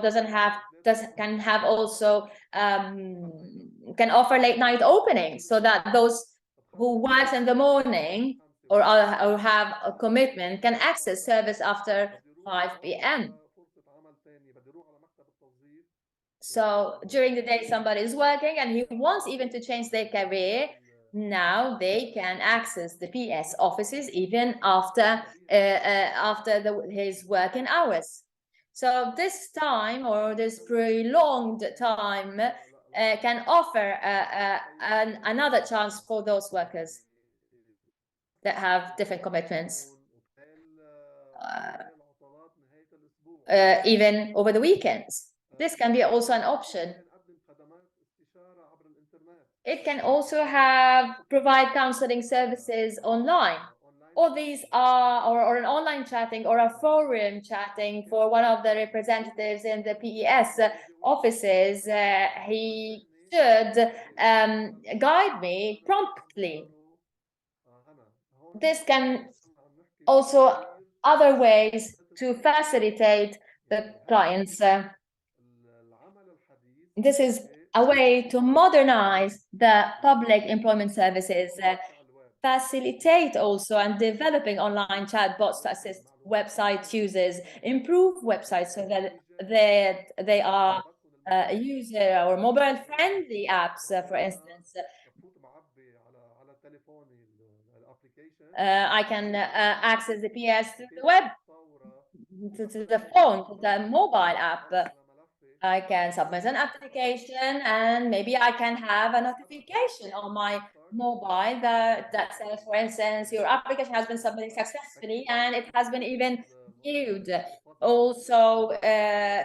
can offer late night openings, so that those who work in the morning or have a commitment can access service after 5 p.m. So during the day, somebody is working and he wants even to change their career. Now they can access the PS offices even after his working hours. So this time, or this prolonged time, can offer another chance for those workers that have different commitments. even over the weekends. This can be also an option. It can also provide counseling services online. All these are, or an online chatting or a forum chatting for one of the representatives in the PES offices. He should guide me promptly. This can also other ways to facilitate the clients. This is a way to modernize the public employment services, facilitate also and developing online chatbots to assist website users, improve websites so that they are user or mobile friendly apps, for instance. I can access the PS through the web, to the phone, to the mobile app. I can submit an application and maybe I can have a notification on my mobile that says, for instance, your application has been submitted successfully and it has been even viewed. Also,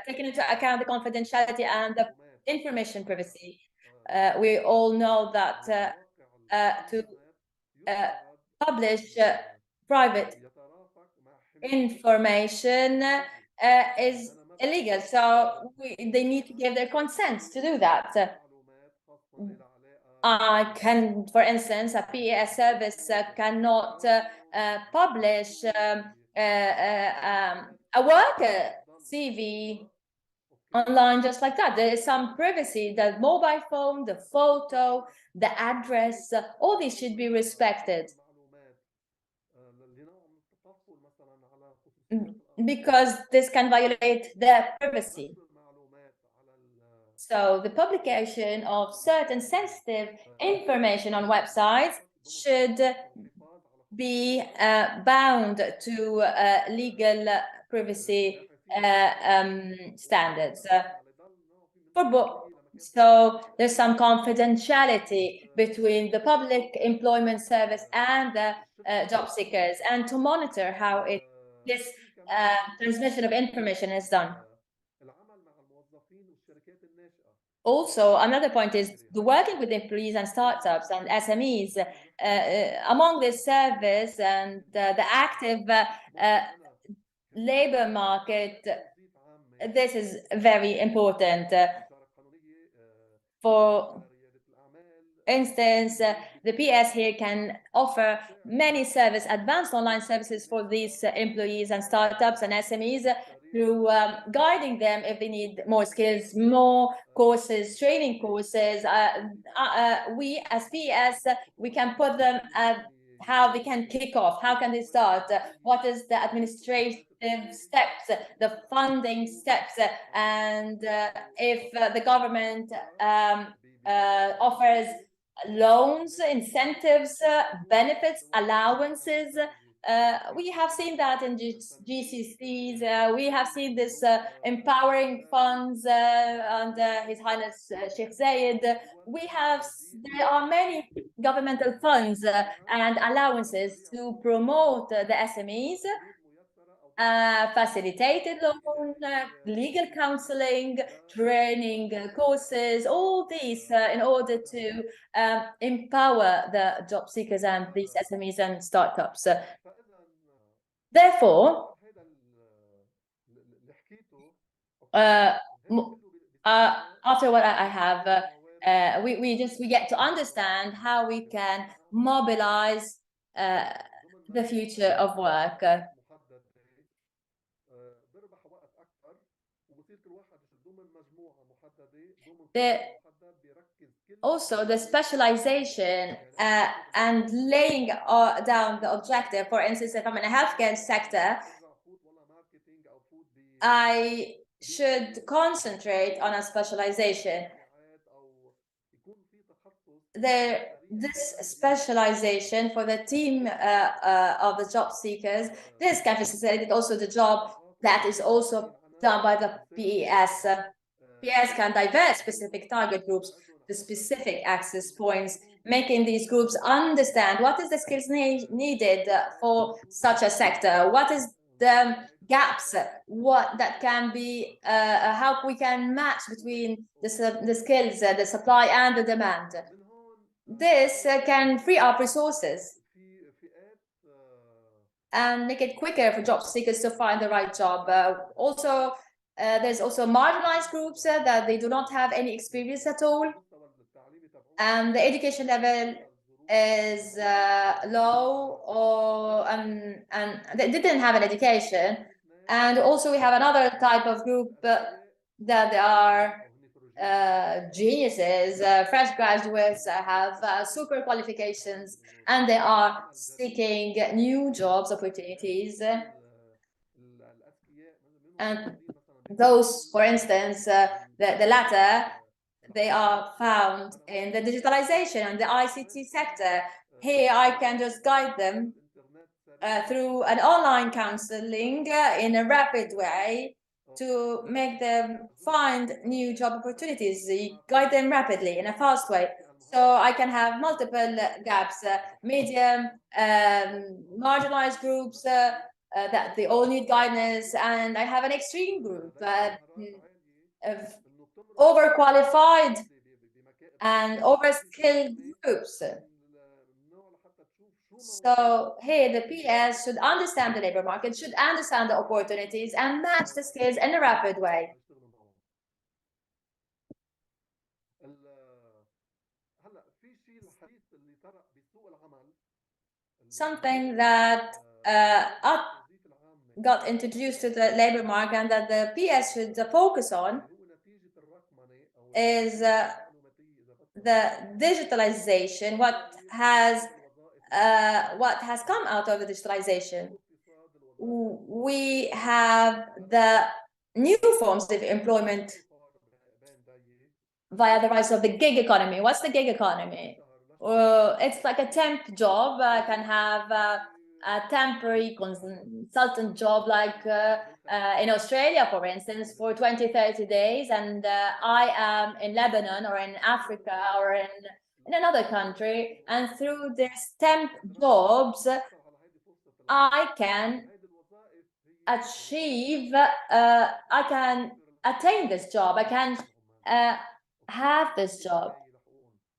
taking into account the confidentiality and the information privacy. We all know that to publish private information is illegal, so they need to give their consent to do that. I can, for instance, a PES service cannot publish a worker CV online just like that. There is some privacy. The mobile phone, the photo, the address, all these should be respected. Because this can violate their privacy. So the publication of certain sensitive information on websites should be bound to legal privacy standards. So there's some confidentiality between the public employment service and the job seekers, and to monitor how this transmission of information is done. Also, another point is the working with employees and startups and SMEs among this service and the active labor market. This is very important. For instance, the PS here can offer many advanced online services for these employees and startups and SMEs through guiding them if they need more skills, more courses, training courses. We as PS, we can put them how they can kick off, how can they start, what is the administrative steps, the funding steps, and if the government offers loans, incentives, benefits, allowances. We have seen that in GCCs. We have seen this empowering funds under His Highness Sheikh Zayed. There are many governmental funds and allowances to promote the SMEs, facilitated loan, legal counseling, training courses, all these in order to empower the job seekers and these SMEs and startups. Therefore, after what I have, we get to understand how we can mobilize the future of work. Also, the specialization and laying down the objective. For instance, if I'm in a healthcare sector, I should concentrate on a specialization. This specialization for the team of the job seekers, this can facilitate also the job that is also done by the PES. PES can divert specific target groups to specific access points, making these groups understand what is the skills needed for such a sector, what is the gaps, what that can be, how we can match between the skills, the supply and the demand. This can free up resources and make it quicker for job seekers to find the right job. There's also marginalized groups that they do not have any experience at all, and the education level is low, or and they didn't have an education. And also we have another type of group that they are geniuses, fresh graduates, have super qualifications, and they are seeking new jobs opportunities. And those, for instance, the latter, they are found in the digitalization and the ICT sector. Here I can just guide them through an online counseling in a rapid way to make them find new job opportunities, guide them rapidly in a fast way. So I can have multiple gaps, medium, marginalized groups, that they all need guidance, and I have an extreme group of overqualified and overskilled groups. So here the PS should understand the labor market, should understand the opportunities, and match the skills in a rapid way. Something that got introduced to the labor market and that the PS should focus on is the digitalization, what has come out of the digitalization. We have the new forms of employment via the rise of the gig economy. What's the gig economy? It's like a temp job. Can have a temporary consultant job, like in Australia, for instance, for 20-30 days, and I am in Lebanon or in Africa or in another country, and through these temp jobs I can achieve, I can attain this job, I can have this job.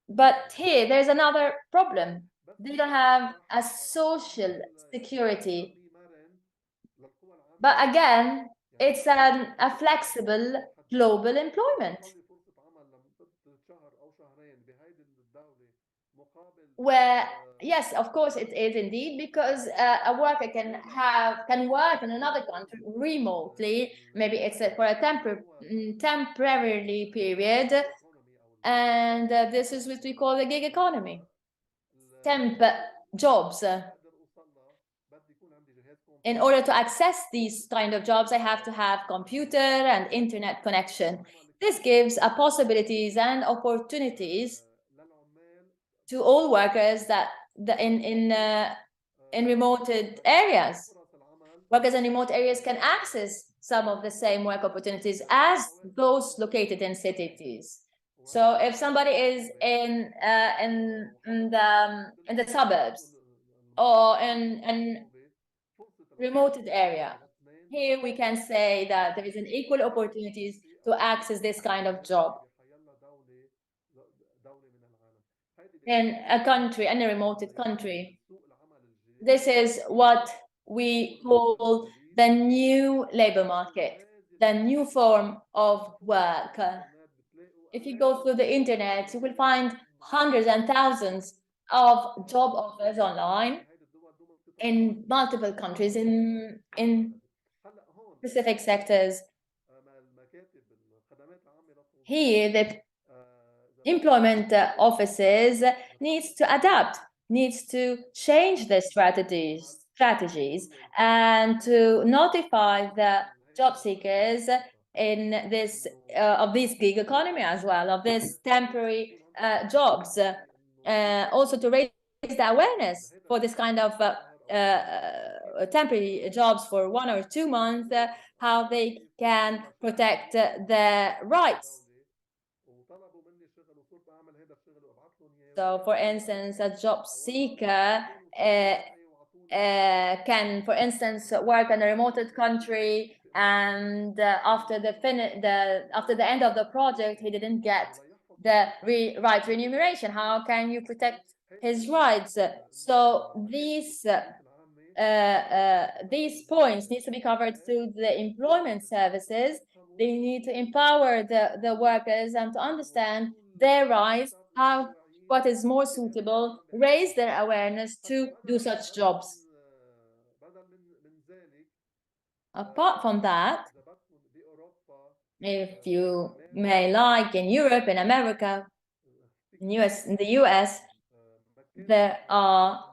But here there's another problem. They don't have a social security. But again, it's a flexible global employment, where, yes, of course it is indeed, because a worker can work in another country remotely. Maybe it's for a temporarily period, and this is what we call the gig economy, temp jobs. In order to access these kind of jobs, I have to have computer and internet connection. This gives possibilities and opportunities to all workers that in remote areas. Workers in remote areas can access some of the same work opportunities as those located in cities. So if somebody is in the suburbs or in remote area, here we can say that there is an equal opportunities to access this kind of job in a country, in a remote country. This is what we call the new labor market, the new form of work. If you go through the internet, you will find hundreds and thousands of job offers online in multiple countries, in specific sectors. Here, the employment offices needs to adapt, needs to change their strategies and to notify the job seekers in this of this gig economy as well, of this temporary jobs, also to raise the awareness for this kind of temporary jobs for 1 or 2 months, how they can protect their rights. So, for instance, a job seeker can, for instance, work in a remote country, and after the end of the project, he didn't get the right remuneration. How can you protect his rights? So these points need to be covered through the employment services. They need to empower the workers and to understand their rights, what is more suitable, raise their awareness to do such jobs. Apart from that, if you may like, in Europe, in America, in the US, there are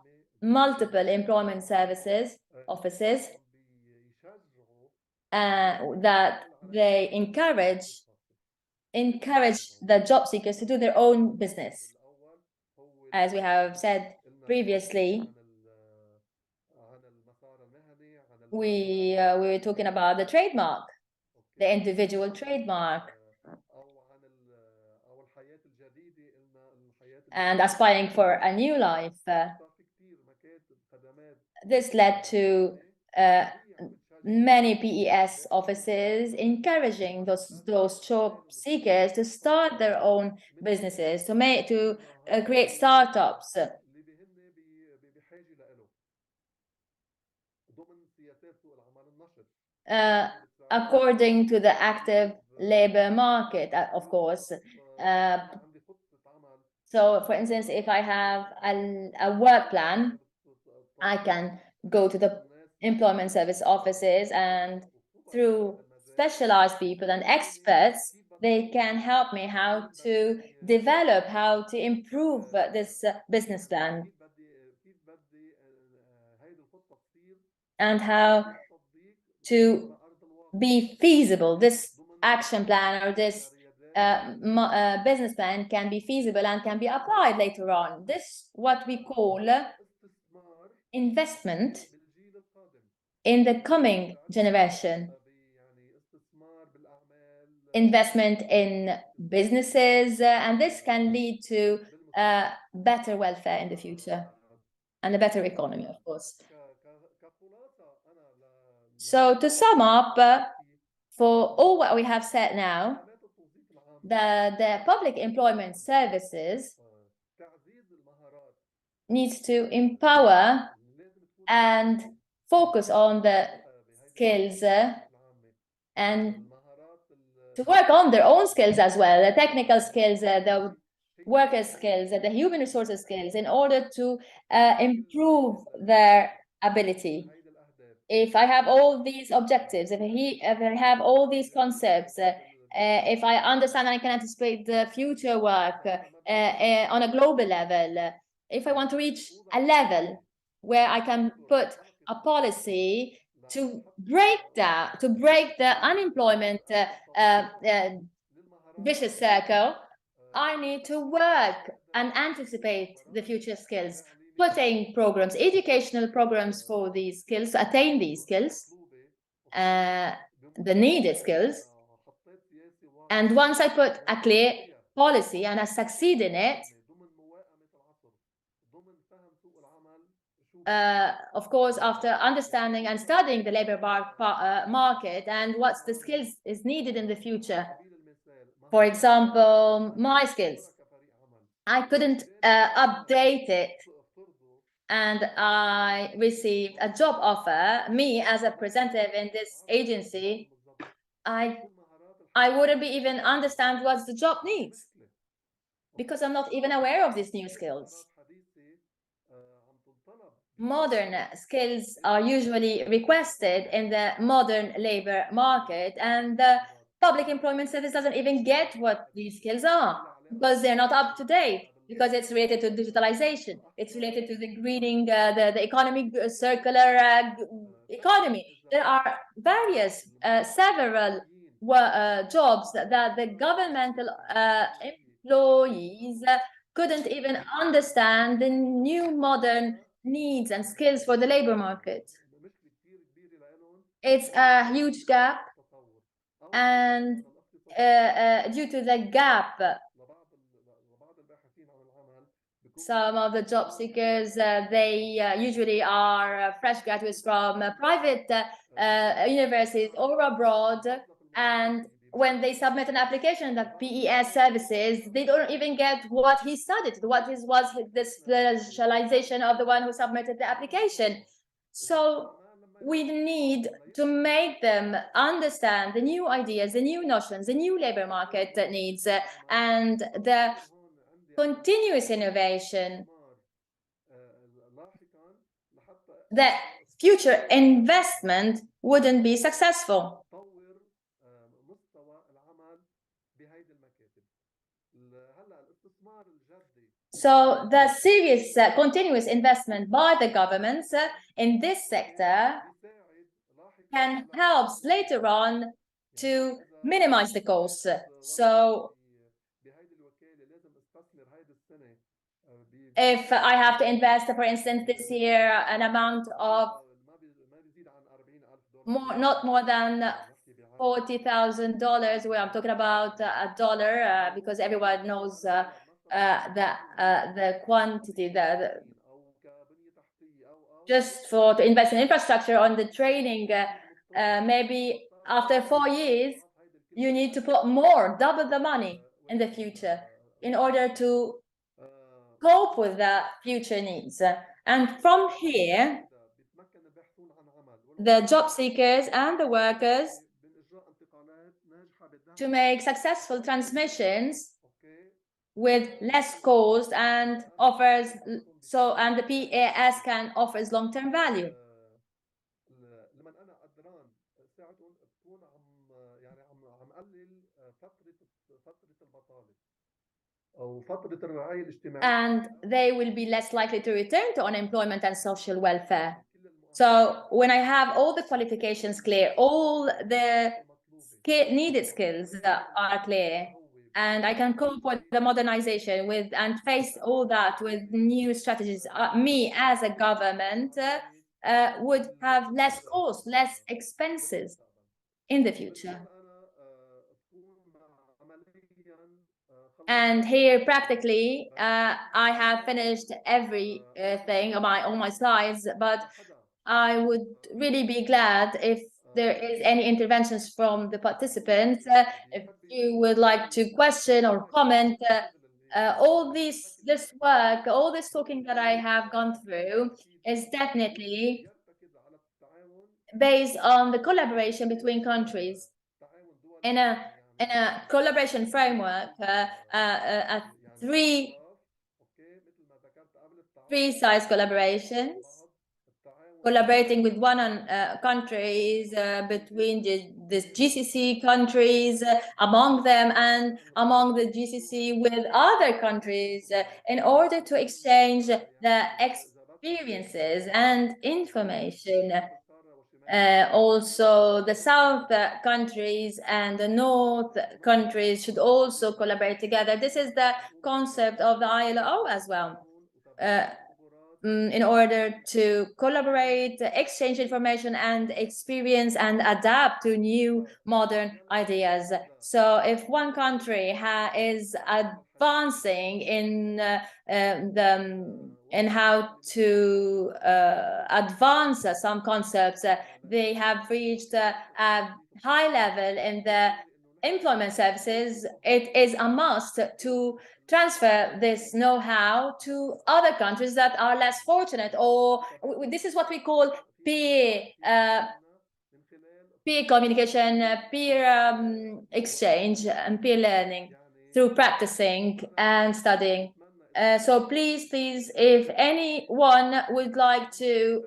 multiple employment services offices that they encourage the job seekers to do their own business. As we have said previously, we were talking about the trademark, the individual trademark, and aspiring for a new life. This led to many PES offices encouraging those job seekers to start their own businesses, to create startups. According to the active labor market, of course. So, for instance, if I have a work plan, I can go to the employment service offices, and through specialized people and experts, they can help me how to develop, how to improve this business plan, and how to be feasible. This action plan or this business plan can be feasible and can be applied later on. This what we call investment in the coming generation. Investment in businesses, and this can lead to better welfare in the future and a better economy, of course. So to sum up, for all what we have said now, the public employment services needs to empower and focus on the skills and to work on their own skills as well, the technical skills, the worker skills, the human resources skills, in order to improve their ability. If I have all these objectives, if I have all these concepts, if I understand and I can anticipate the future work on a global level, if I want to reach a level where I can put a policy to break the unemployment vicious circle, I need to work and anticipate the future skills, putting programs, educational programs for these skills, to attain these skills, the needed skills. And once I put a clear policy and I succeed in it, of course, after understanding and studying the labor market and what's the skills is needed in the future. For example, my skills, I couldn't update it, and I received a job offer. Me as a representative in this agency, I wouldn't be even understand what the job needs, because I'm not even aware of these new skills. Modern skills are usually requested in the modern labor market, and the public employment service doesn't even get what these skills are, because they're not up to date, because it's related to digitalization, it's related to the greening, the economic circular economy. There are various, several jobs that the governmental employees couldn't even understand the new modern needs and skills for the labor market. It's a huge gap, and due to the gap, some of the job seekers, they usually are fresh graduates from private universities or abroad, and when they submit an application that PES services, they don't even get what he studied, was the specialization of the one who submitted the application. So we need to make them understand the new ideas, the new notions, the new labor market needs, and the continuous innovation that future investment wouldn't be successful. So the serious continuous investment by the governments in this sector can help later on to minimize the costs. So if I have to invest, for instance, this year an amount of not more than $40,000, where I'm talking about a dollar, because everyone knows the quantity, just to invest in infrastructure on the training, maybe after 4 years, you need to put more, double the money in the future in order to cope with the future needs. And from here, the job seekers and the workers to make successful transmissions with less cost and offers, and the PAS can offers long-term value. And they will be less likely to return to unemployment and social welfare. So when I have all the qualifications clear, all the needed skills that are clear, and I can cope with the modernization and face all that with new strategies, me as a government would have less cost, less expenses in the future. And here, practically, I have finished everything on all my slides, but I would really be glad if there is any interventions from the participants. If you would like to question or comment, all this work, all this talking that I have gone through is definitely based on the collaboration between countries in a collaboration framework, three size collaborations, collaborating with countries, between the GCC countries, among them, and among the GCC with other countries, in order to exchange the experiences and information. Also, the South countries and the North countries should also collaborate together. This is the concept of the ILO as well. In order to collaborate, exchange information and experience, and adapt to new modern ideas. So if one country is advancing in how to advance some concepts, they have reached a high level in the employment services, it is a must to transfer this know-how to other countries that are less fortunate, or this is what we call peer communication, peer exchange, and peer learning through practicing and studying. So please, if anyone would like to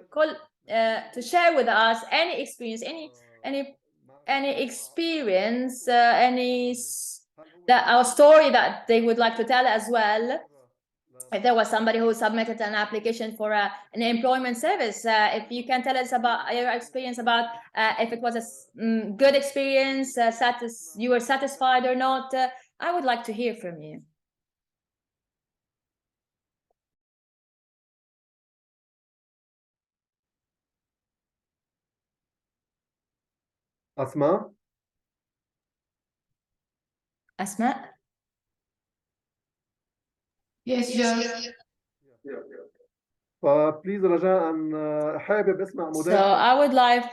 share with us any experience, any experience, our story that they would like to tell as well. If there was somebody who submitted an application for an employment service, if you can tell us about your experience, about if it was a good experience, you were satisfied or not, I would like to hear from you. Asma? Asma? Yes, Joe. فبليز رجاء حابب اسمع So مداخلة. I would like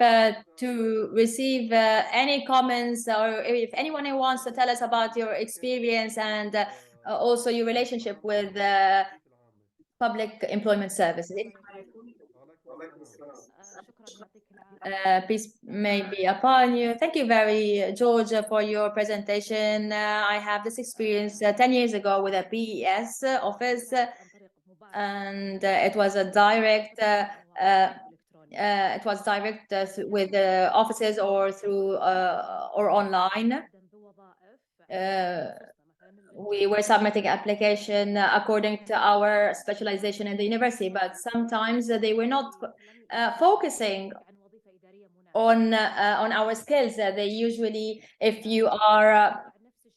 to receive any comments, or if anyone who wants to tell us about your experience and also your relationship with public employment services. Peace may be upon you. Thank you very, George, for your presentation. I have this experience 10 years ago with a PES office, and it was a direct with the offices or through or online. We were submitting application according to our specialization in the university, but sometimes they were not focusing on our skills. They usually, if you are,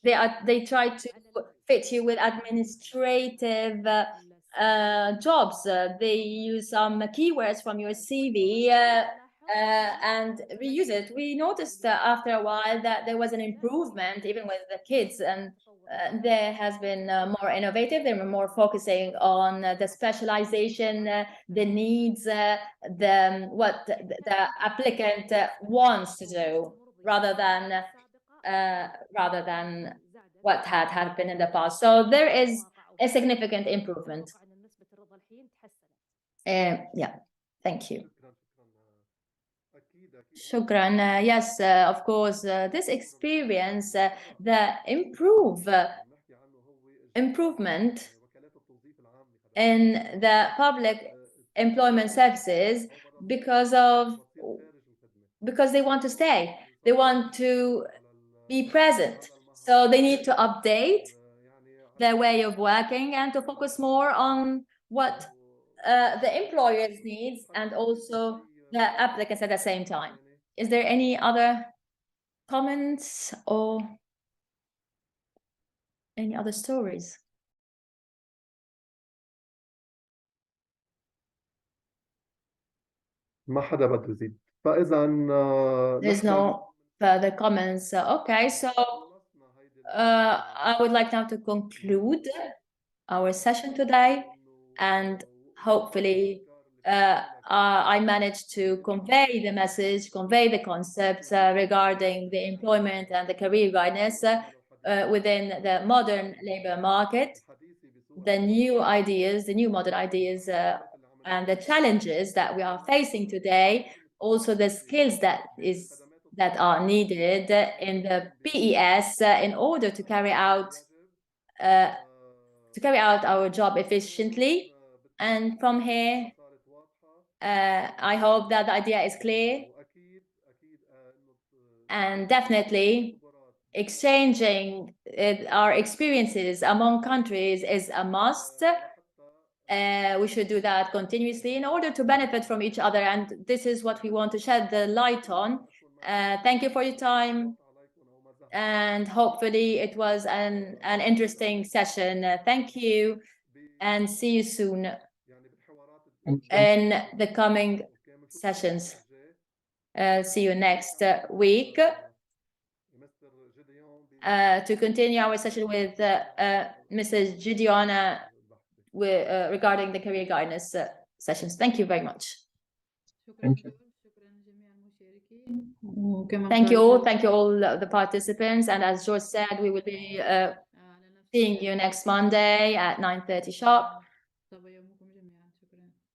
they try to fit you with administrative jobs. They use some keywords from your CV and reuse it. We noticed after a while that there was an improvement even with the kids, and there has been more innovative. They were more focusing on the specialization, the needs, what the applicant wants to do, rather than what had happened in the past. So there is a significant improvement. Yeah, thank you. Shukran. Yes, of course, this experience, the improvement in the public employment services because they want to stay, they want to be present, so they need to update their way of working and to focus more on what the employer's needs and also the applicants at the same time. Is there any other comments or any other stories? ما حدا بده يزيد. فإذا There's no further comments. Okay, so I would like now to conclude our session today, and hopefully I managed to convey the message, convey the concepts regarding the employment and the career guidance within the modern labor market, the new ideas, the new modern ideas, and the challenges that we are facing today, also the skills that are needed in the PES in order to carry out our job efficiently. And from here, I hope that the idea is clear, and definitely exchanging our experiences among countries is a must. We should do that continuously in order to benefit from each other, and this is what we want to shed the light on. Thank you for your time, and hopefully it was an interesting session. Thank you, and see you soon in the coming sessions. See you next week to continue our session with Mrs. Gideon regarding the career guidance sessions. Thank you very much. Thank you. Thank you all. Thank you all the participants. And as George said, we will be seeing you next Monday at 9:30 sharp.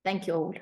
Thank you all.